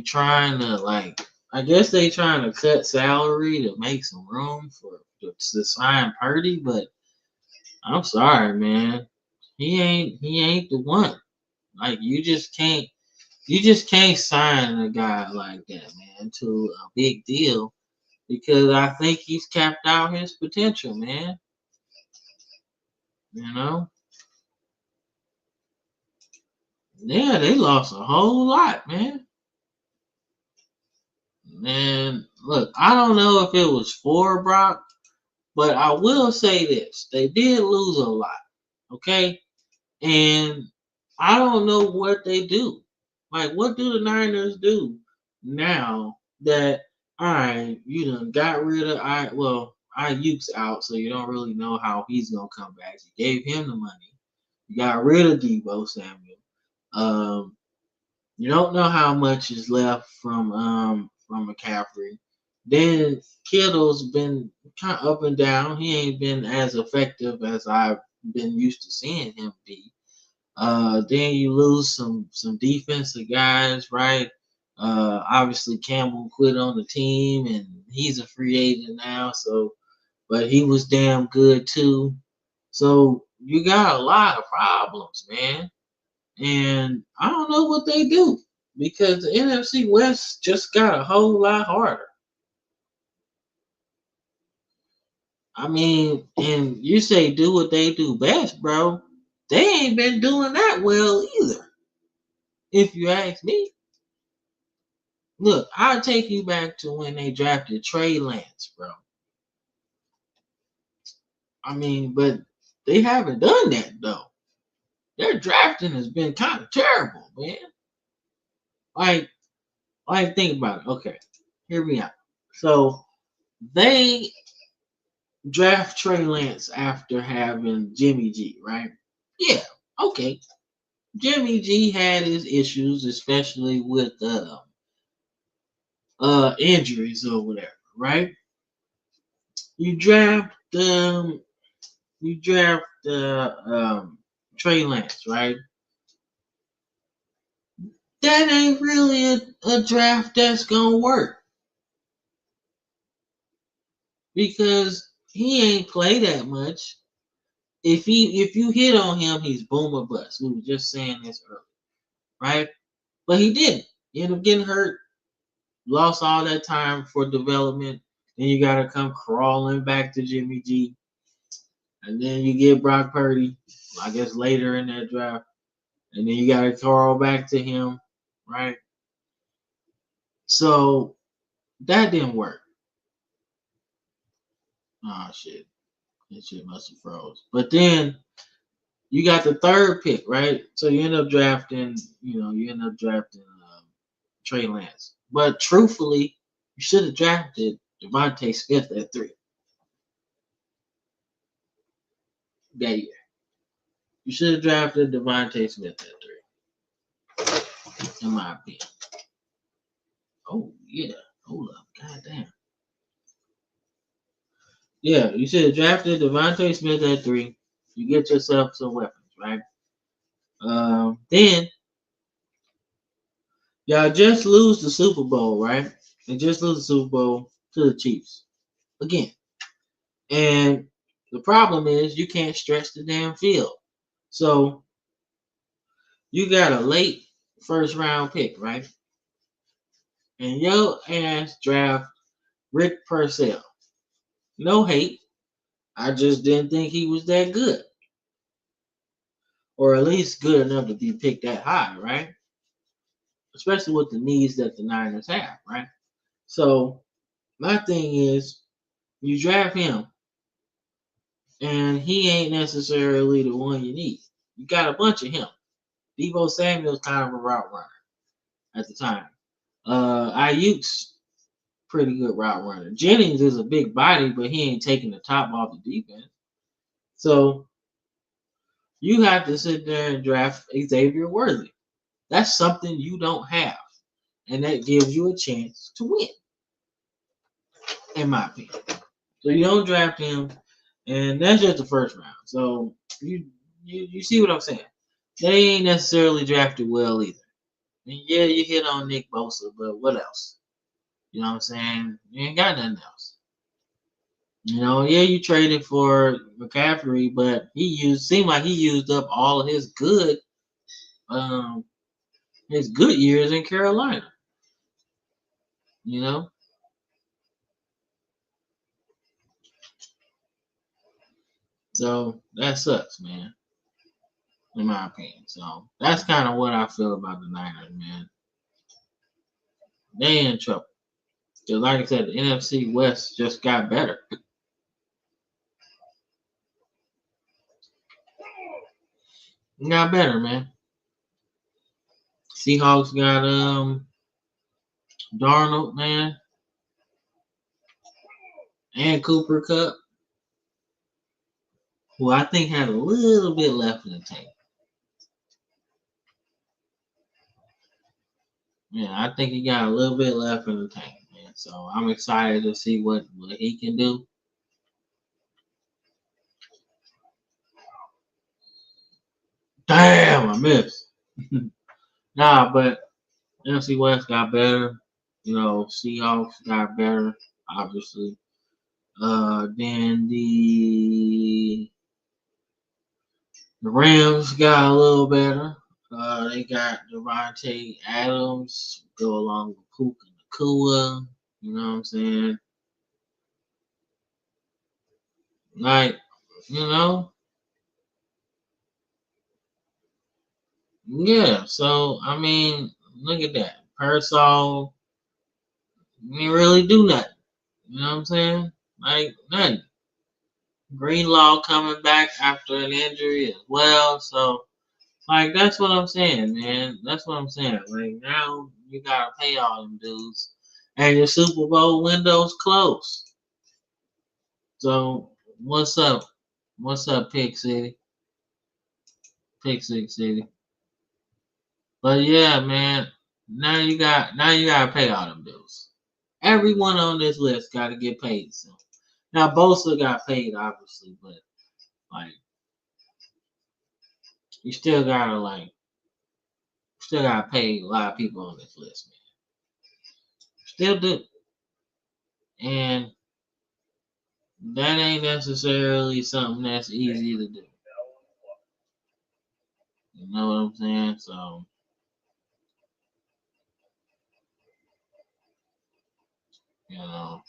[SPEAKER 1] trying to like. I guess they trying to cut salary to make some room for to sign Purdy, but I'm sorry, man. He ain't the one. Like you just can't sign a guy like that, man, to a big deal because I think he's capped out his potential, man. You know? Yeah, they lost a whole lot, man. Man, look, I don't know if it was for Brock, but I will say this. They did lose a lot, okay? And I don't know what they do. Like, what do the Niners do now that, all right, you done got rid of, Ayuk's out, so you don't really know how he's going to come back. You gave him the money. You got rid of Debo Samuel. Um, you don't know how much is left from McCaffrey. Then Kittle's been kind of up and down. He ain't been as effective as I've been used to seeing him be. Then you lose some defensive guys, right? Obviously Campbell quit on the team and he's a free agent now, so but he was damn good too. So you got a lot of problems, man. And I don't know what they do because the NFC West just got a whole lot harder. I mean, and you say do what they do best, bro. They ain't been doing that well either. If you ask me, look, I'll take you back to when they drafted Trey Lance, bro. I mean, but they haven't done that though. Their drafting has been kind of terrible, man. Like, think about it. Okay, hear me out. So they draft Trey Lance after having Jimmy G, right? Yeah, okay. Jimmy G had his issues, especially with injuries or whatever, right? You draft you draft Trey Lance, right? That ain't really a draft that's gonna work because he ain't play that much. If you hit on him, he's boom or bust. We were just saying this earlier, right? But he didn't. He ended up getting hurt, lost all that time for development. Then you gotta come crawling back to Jimmy G. And then you get Brock Purdy, I guess later in that draft. And then you gotta crawl back to him, right? So that didn't work. Oh shit. That shit must have froze. But then you got the third pick, right? So you end up drafting, Trey Lance. But truthfully, you should have drafted Devontae Smith at 3 that year. You should have drafted Devontae Smith at 3, in my opinion. Oh yeah, hold up, goddamn. Yeah, you should have drafted Devontae Smith at 3. You get yourself some weapons, right? Then y'all just lose the Super Bowl, right? And just lose the Super Bowl to the Chiefs again. And the problem is you can't stretch the damn field. So you got a late first round pick, right? And your ass draft Rick Purcell. No hate. I just didn't think he was that good. Or at least good enough to be picked that high, right? Especially with the needs that the Niners have, right? So my thing is you draft him and he ain't necessarily the one you need. You got a bunch of him. Deebo Samuel's kind of a route runner at the time. Ayuk's pretty good route runner. Jennings is a big body, but he ain't taking the top off the defense. So you have to sit there and draft Xavier Worthy. That's something you don't have. And that gives you a chance to win, in my opinion. So you don't draft him, and that's just the first round. So you see what I'm saying? They ain't necessarily drafted well either. And yeah, you hit on Nick Bosa, but what else? You know what I'm saying? You ain't got nothing else. Yeah, you traded for McCaffrey, but seemed like he used up all of um his good years in Carolina. You know, so that sucks, man. In my opinion, so that's kind of what I feel about the Niners, man. They in trouble. Just like I said, the NFC West just got better. Got better, man. Seahawks got Darnold, man, and Cooper Cup, who I think had a little bit left in the tank. Yeah, I think he got a little bit left in the tank, man. So I'm excited to see what he can do. Damn, I missed. Nah, but NFC West got better. You know, Seahawks got better, obviously. Then the Rams got a little better. They got Devontae Adams go along with Puka Nakua. You know what I'm saying? Like, you know, yeah. So I mean, look at that. Persol didn't really do nothing. You know what I'm saying? Like nothing. Greenlaw coming back after an injury as well. So like that's what I'm saying, man. That's what I'm saying. Like now you gotta pay all them dudes, and your Super Bowl window's closed. So what's up? What's up, Pick City? Pick Six City. But yeah, man. Now you gotta pay all them dudes. Everyone on this list gotta get paid. So now Bosa got paid, obviously, but like you still gotta pay a lot of people on this list, man. Still do, and that ain't necessarily something that's easy to do. You know what I'm saying? So, you know,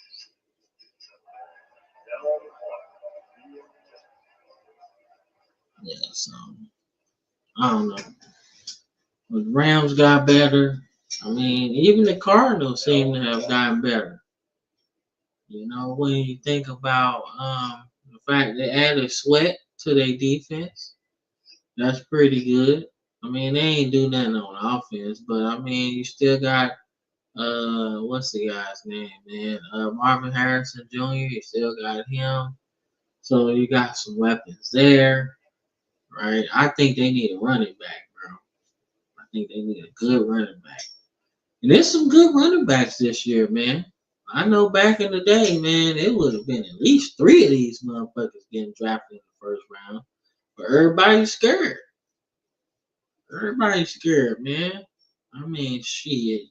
[SPEAKER 1] yeah, so I don't know. But the Rams got better. I mean, even the Cardinals seem to have gotten better. You know, when you think about the fact they added Sweat to their defense, that's pretty good. I mean, they ain't do nothing on offense, but I mean, you still got what's the guy's name, man? Marvin Harrison Jr. You still got him. So you got some weapons there, right? I think they need a running back, bro. I think they need a good running back. And there's some good running backs this year, man. I know back in the day, man, it would have been at least three of these motherfuckers getting drafted in the first round. But everybody's scared. Everybody's scared, man. I mean, shit.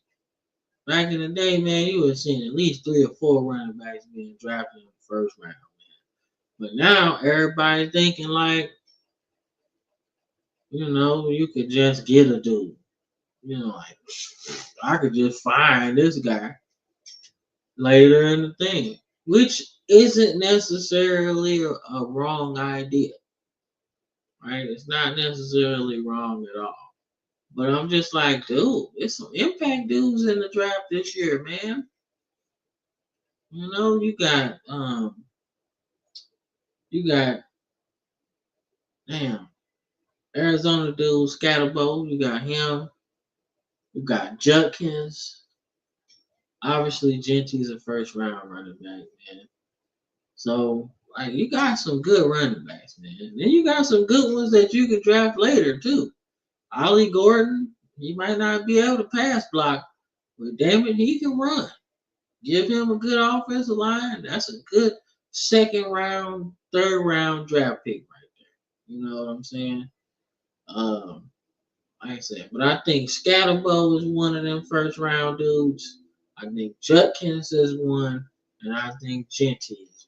[SPEAKER 1] Back in the day, man, you would have seen at least three or four running backs being drafted in the first round. But now everybody's thinking like, you could just get a dude. Like I could just find this guy later in the thing, which isn't necessarily a wrong idea, right? It's not necessarily wrong at all. But I'm just like, dude, it's some impact dudes in the draft this year, man. You got damn Arizona dude Scatterbo, you got him, you got Judkins. Obviously, Genty's a first round running back, man. So, like, you got some good running backs, man. Then you got some good ones that you can draft later, too. Ollie Gordon, he might not be able to pass block, but damn it, he can run. Give him a good offensive line. That's a good second round, third round draft pick right there. You know what I'm saying? Um, like I said, but I think Scatterbo is one of them first round dudes. I think Judkins is one, and I think Genty is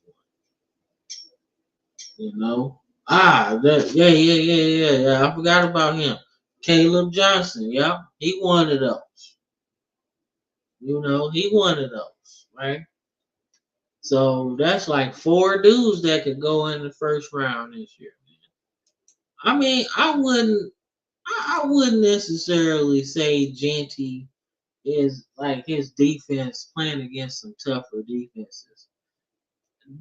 [SPEAKER 1] one. Yeah, yeah, yeah, yeah, yeah. I forgot about him. Caleb Johnson, yeah, he one of those. He one of those, right? So that's like four dudes that could go in the first round this year. I mean, I wouldn't necessarily say Genty is like his defense playing against some tougher defenses.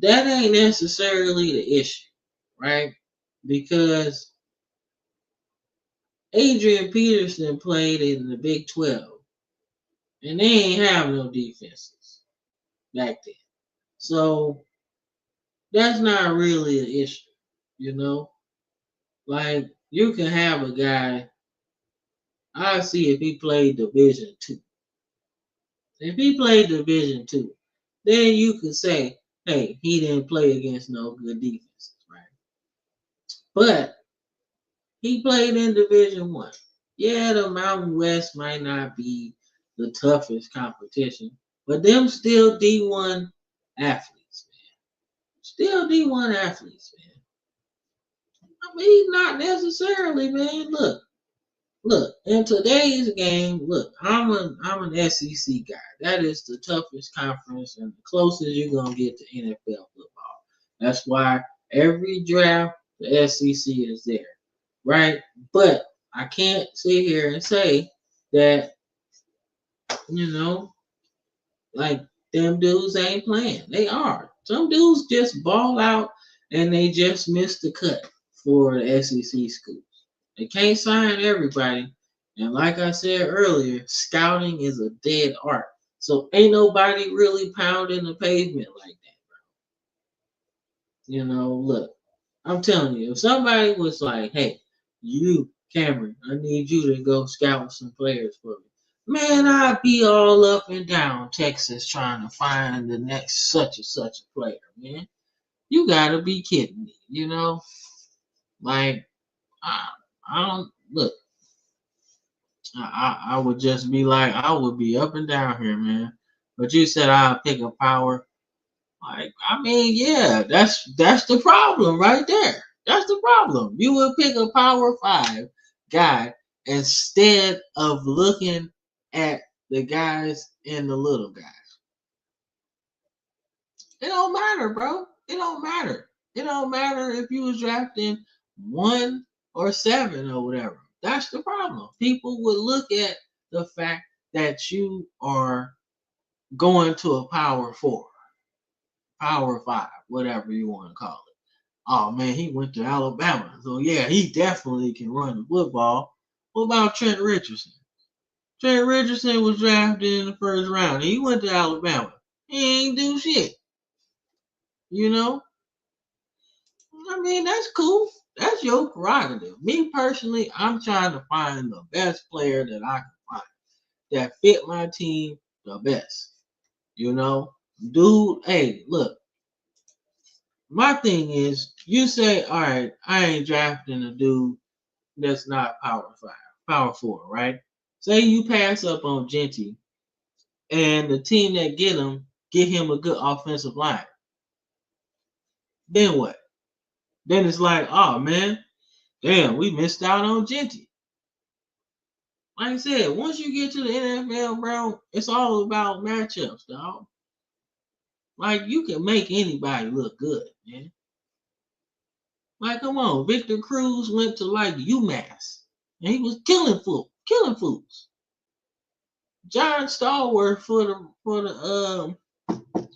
[SPEAKER 1] That ain't necessarily the issue, right? Because Adrian Peterson played in the Big 12, and they ain't have no defenses back then. So that's not really an issue, you know? Like, you can have a guy, I see if he played Division Two. If he played Division Two, then you could say, hey, he didn't play against no good defenses, right? But he played in Division One. Yeah, the Mountain West might not be the toughest competition. But them still D1 athletes, man. Still D1 athletes, man. I mean, not necessarily, man. Look. In today's game, look, I'm an SEC guy. That is the toughest conference and the closest you're gonna get to NFL football. That's why every draft the SEC is there, right? But I can't sit here and say that you know, like them dudes ain't playing. They are. Some dudes just ball out and they just miss the cut for the SEC schools. They can't sign everybody. And like I said earlier, scouting is a dead art. So ain't nobody really pounding the pavement like that. Look, I'm telling you, if somebody was like, hey, you, Cameron, I need you to go scout some players for me. Man, I'd be all up and down Texas trying to find the next such and such a player, man. You gotta be kidding me, Like, I, I don't, look, I would just be like, I would be up and down here, man. But you said I'll pick a power. Like, I mean, yeah, that's the problem right there. That's the problem. You would pick a power five guy instead of looking at the guys and the little guys. It don't matter, bro. It don't matter. It don't matter if you was drafting 1 or 7 or whatever. That's the problem. People would look at the fact that you are going to a power four, power five, whatever you want to call it. Oh man, he went to Alabama. So yeah, he definitely can run the football. What about Trent Richardson? Trent Richardson was drafted in the first round. He went to Alabama. He ain't do shit. You know? I mean, that's cool. That's your prerogative. Me personally, I'm trying to find the best player that I can find that fit my team the best. You know? Dude, hey, look, my thing is, you say, all right, I ain't drafting a dude that's not power five, power four, right? Say you pass up on Genty, and the team that get him a good offensive line. Then what? Then it's like, oh man, damn, we missed out on Genty. Like I said, once you get to the NFL, bro, it's all about matchups, dog. Like you can make anybody look good, man. Like, come on, Victor Cruz went to like UMass, and he was killing fools. John Stallworth for the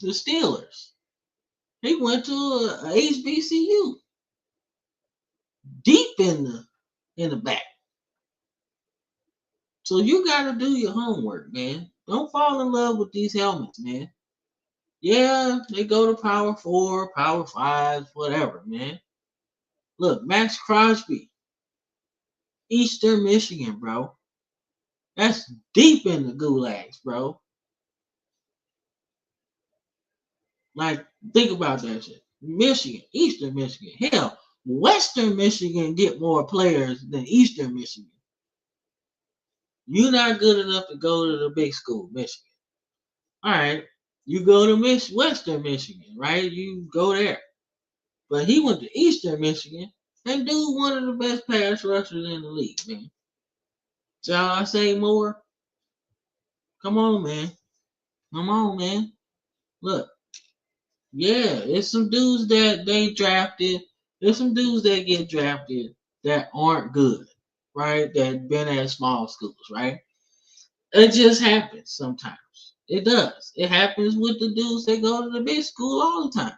[SPEAKER 1] Steelers. He went to a HBCU, deep in the back. So you got to do your homework, man. Don't fall in love with these helmets, man. Yeah, they go to Power Four, Power Five, whatever, man. Look, Max Crosby, Eastern Michigan, bro. That's deep in the gulags, bro. Like, think about that shit. Michigan, Eastern Michigan. Hell, Western Michigan get more players than Eastern Michigan. You're not good enough to go to the big school, Michigan. All right, you go to Western Michigan, right? You go there. But he went to Eastern Michigan and dude one of the best pass rushers in the league, man. Shall I say more? Come on, man. Come on, man. Look, yeah, it's some dudes that they drafted. There's some dudes that get drafted that aren't good, right? That been at small schools, right? It just happens sometimes. It does. It happens with the dudes that go to the big school all the time.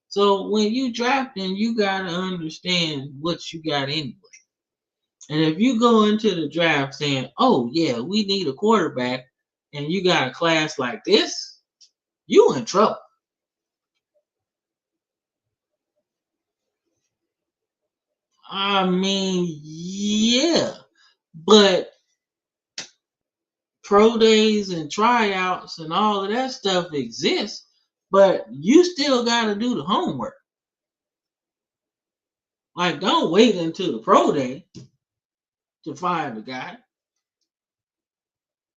[SPEAKER 1] So when you drafting, you gotta understand what you got anyway. And if you go into the draft saying, "Oh yeah, we need a quarterback," and you got a class like this, you in trouble. I mean, yeah, but pro days and tryouts and all of that stuff exists, but you still got to do the homework. Like, don't wait until the pro day to find the guy.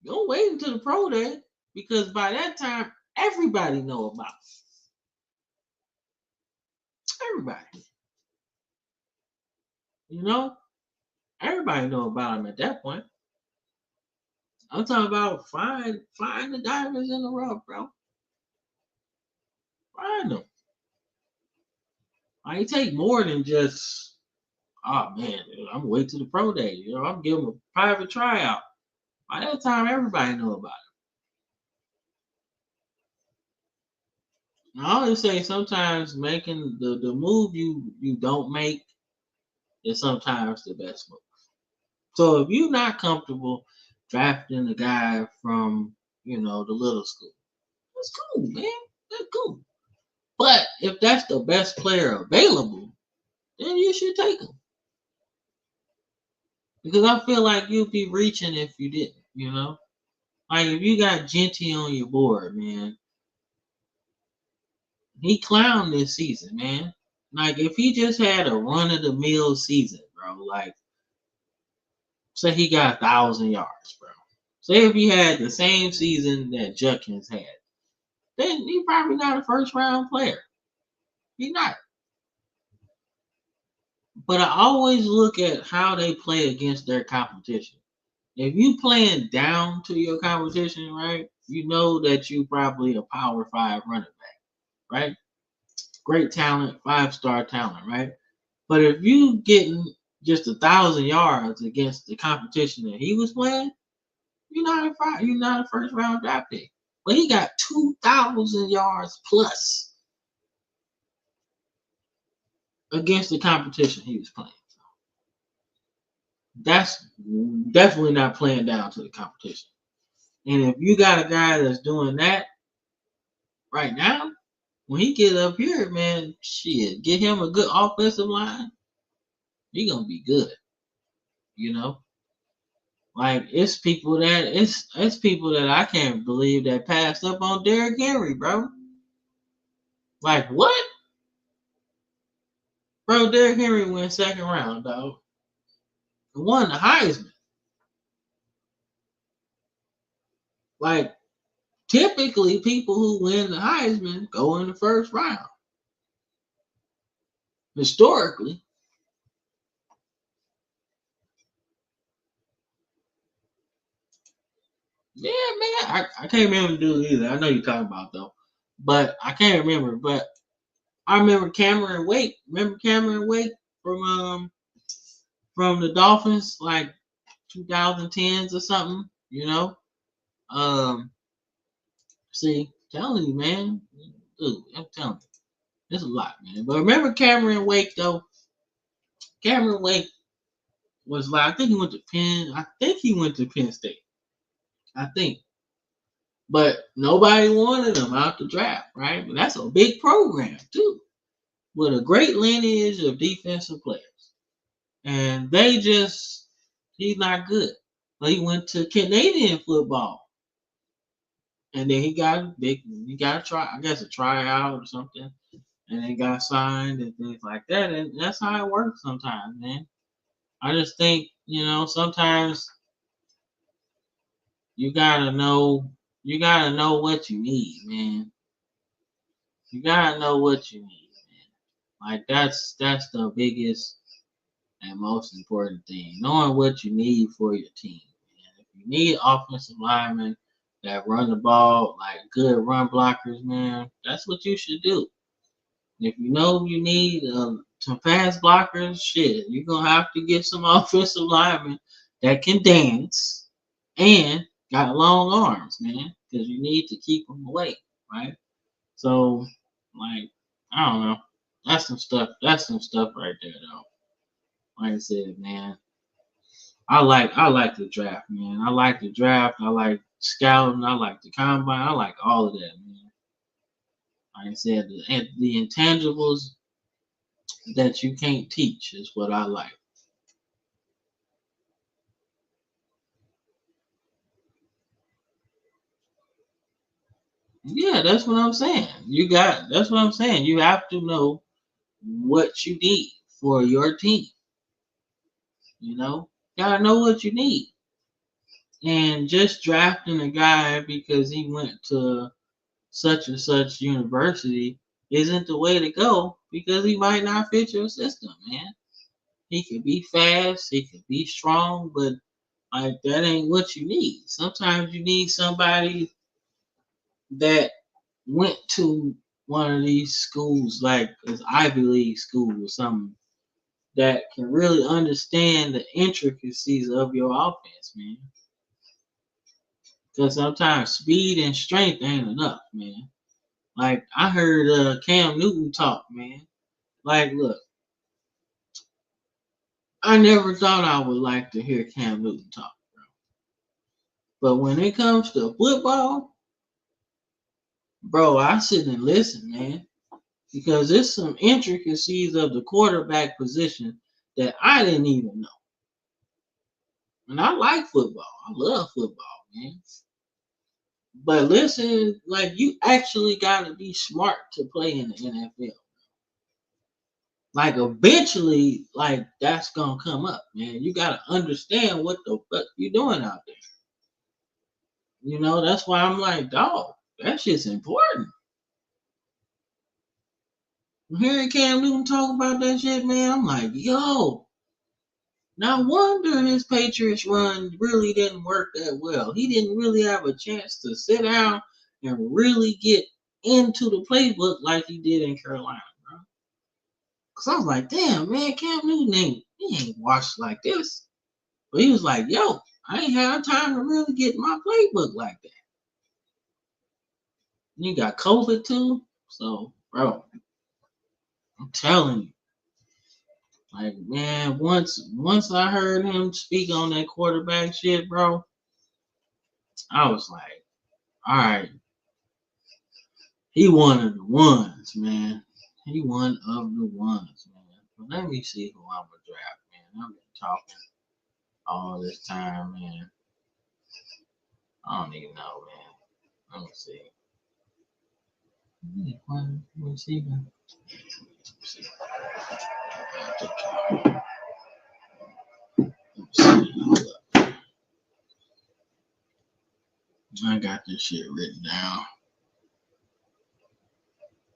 [SPEAKER 1] Don't wait until the pro day because by that time everybody know about it. Everybody. You know, everybody know about him at that point. I'm talking about find the diamonds in the rough, bro. Find them. I take more than just, oh man, I'm gonna wait till the pro day. You know, I'm giving them a private tryout. By that time, everybody know about it. I always say sometimes making the move you don't make is sometimes the best move. So if you're not comfortable drafting a guy from, the little school, that's cool, man. That's cool. But if that's the best player available, then you should take him. Because I feel like you'd be reaching if you didn't. Like if you got Genty on your board, man, he clowned this season, man. Like if he just had a run of the mill season, bro, like say he got 1,000 yards, bro. Say if he had the same season that Judkins had, then he probably not a first round player. He's not. But I always look at how they play against their competition. If you playing down to your competition, right, you know that you probably a power five running back, right? Great talent, 5-star talent, right? But if you getting just 1,000 yards against the competition that he was playing, you're not a first round draft pick. But he got 2,000 yards plus against the competition he was playing. That's definitely not playing down to the competition. And if you got a guy that's doing that right now, when he get up here, man, shit, get him a good offensive line, he gonna be good. You know, like it's people that I can't believe that passed up on Derrick Henry, bro. Like what, bro? Derrick Henry went second round, dog. Won the Heisman. Like typically, people who win the Heisman go in the first round. Historically, yeah, man. I can't remember the dude either. I know you're talking about though, but I can't remember. But I remember Cameron Wake. Remember Cameron Wake from the Dolphins, like 2010s or something. Um, see, telling you, man, dude, I'm telling you, there's a lot, man. But remember Cameron Wake though. Cameron Wake was like, I think he went to Penn. I think he went to Penn State. I think. But nobody wanted him out the draft, right? But that's a big program too, with a great lineage of defensive players. And he's not good. But he went to Canadian football. And then he got a try, I guess a tryout or something. And then got signed and things like that. And that's how it works sometimes, man. I just think, sometimes you gotta know you gotta know what you need, man. You gotta know what you need, man. Like that's the biggest and most important thing. Knowing what you need for your team, man. If you need offensive linemen that run the ball, like good run blockers, man, that's what you should do. If you know you need some pass blockers, shit, you're gonna have to get some offensive linemen that can dance and got long arms, man, because you need to keep them away, right? So, like, I don't know. That's some stuff. That's some stuff right there, though. Like I said, man, I like the draft, man. I like the draft. I like scouting. I like the combine. I like all of that, man. Like I said, the intangibles that you can't teach is what I like. Yeah, that's what I'm saying. That's what I'm saying. You have to know what you need for your team. You know, gotta know what you need. And just drafting a guy because he went to such and such university isn't the way to go because he might not fit your system, man. He could be fast, he could be strong, but like that ain't what you need. Sometimes you need somebody that went to one of these schools, like an Ivy League school or something, that can really understand the intricacies of your offense, man. Because sometimes speed and strength ain't enough, man. Like I heard Cam Newton talk, man. Like, look, I never thought I would like to hear Cam Newton talk, but when it comes to football, bro, I sit and listen, man, because there's some intricacies of the quarterback position that I didn't even know. And I like football. I love football, man. But listen, like you actually got to be smart to play in the NFL. Like eventually, like that's gonna come up, man. You gotta understand what the fuck you doing out there. You know, that's why I'm like, dog, that shit's important. Hearing Cam Newton talk about that shit, man, I'm like, yo, no wonder his Patriots run really didn't work that well. He didn't really have a chance to sit down and really get into the playbook like he did in Carolina, bro. Cause I was like, damn, man, Cam Newton he ain't watched like this. But he was like, yo, I ain't had time to really get in my playbook like that. And you got COVID too. So, bro, I'm telling you, like, man, once I heard him speak on that quarterback shit, bro, I was like, all right, he one of the ones, man. He one of the ones, man. But let me see who I'm gonna draft, man. I've been talking all this time, man. I don't even know, man. Let me see. Let's see. I got this shit written down.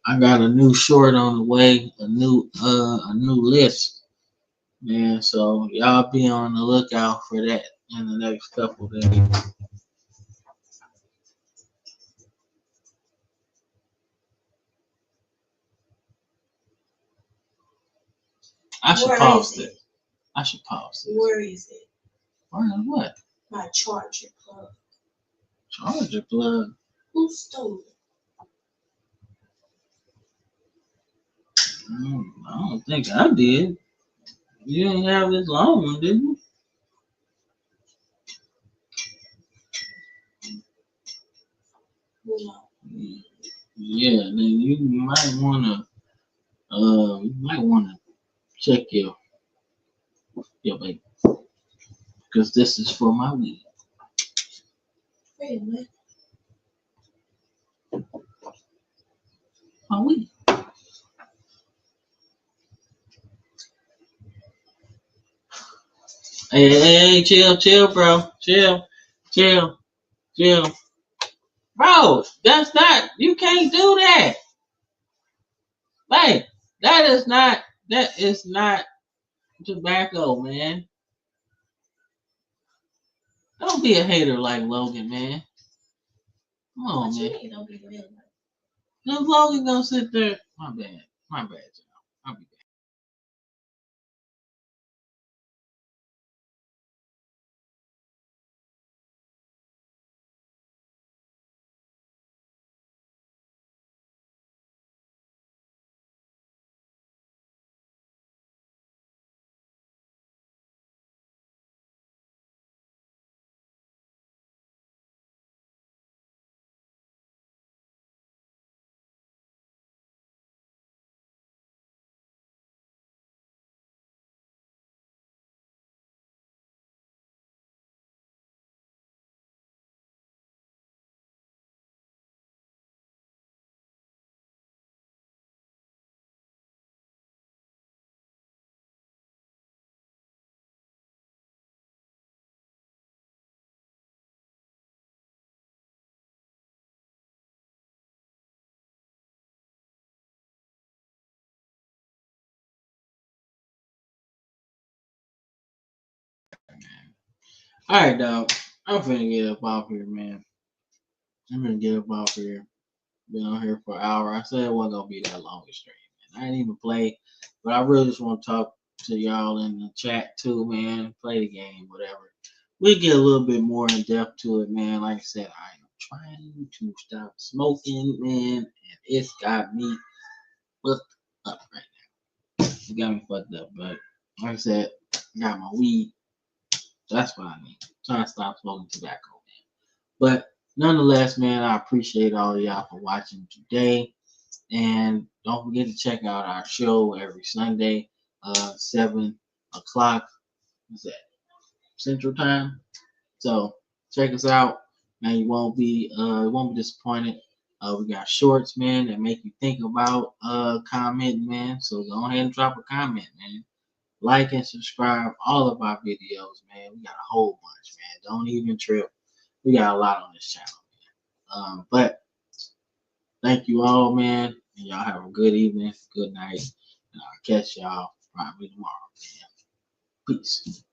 [SPEAKER 1] I got a new short on the way, a new list, man. So y'all be on the lookout for that in the next couple of days. I should
[SPEAKER 2] Where
[SPEAKER 1] pause
[SPEAKER 2] is
[SPEAKER 1] it.
[SPEAKER 2] it?
[SPEAKER 1] I should pause this.
[SPEAKER 2] Where is it?
[SPEAKER 1] Where is what?
[SPEAKER 2] My charger plug.
[SPEAKER 1] Charger plug.
[SPEAKER 2] Who stole it?
[SPEAKER 1] I don't think I did. You didn't have this long one, did you?
[SPEAKER 2] No.
[SPEAKER 1] Yeah. Then you might wanna check your baby because this is for my weed.
[SPEAKER 2] Wait a minute.
[SPEAKER 1] My weed. Hey, chill, bro. Chill, chill. Bro, that's not, you can't do that. Like, that is not tobacco, man. Don't be a hater like Logan, man. Come on,
[SPEAKER 2] What you
[SPEAKER 1] man.
[SPEAKER 2] mean don't be real?
[SPEAKER 1] If Logan gonna sit there, my bad, y'all. I'll be man. All right, dog. I'm finna get up off here, man. I'm gonna get up off here. Been on here for an hour. I said it wasn't gonna be that long a stream, man. I didn't even play, but I really just want to talk to y'all in the chat too, man. Play the game, whatever. We get a little bit more in depth to it, man. Like I said, I am trying to stop smoking, man, and it's got me fucked up right now. It got me fucked up, but like I said, I got my weed. That's what I need. Trying to stop smoking tobacco, man. But nonetheless, man, I appreciate all of y'all for watching today. And don't forget to check out our show every Sunday, 7 o'clock. What's that? Central Time. So check us out, man. You won't be disappointed. We got shorts, man, that make you think about commenting, man. So go ahead and drop a comment, man. Like and subscribe all of our videos, man. We got a whole bunch, man. Don't even trip. We got a lot on this channel. But thank you all, man. And y'all have a good evening, good night. And I'll catch y'all probably tomorrow, man. Peace.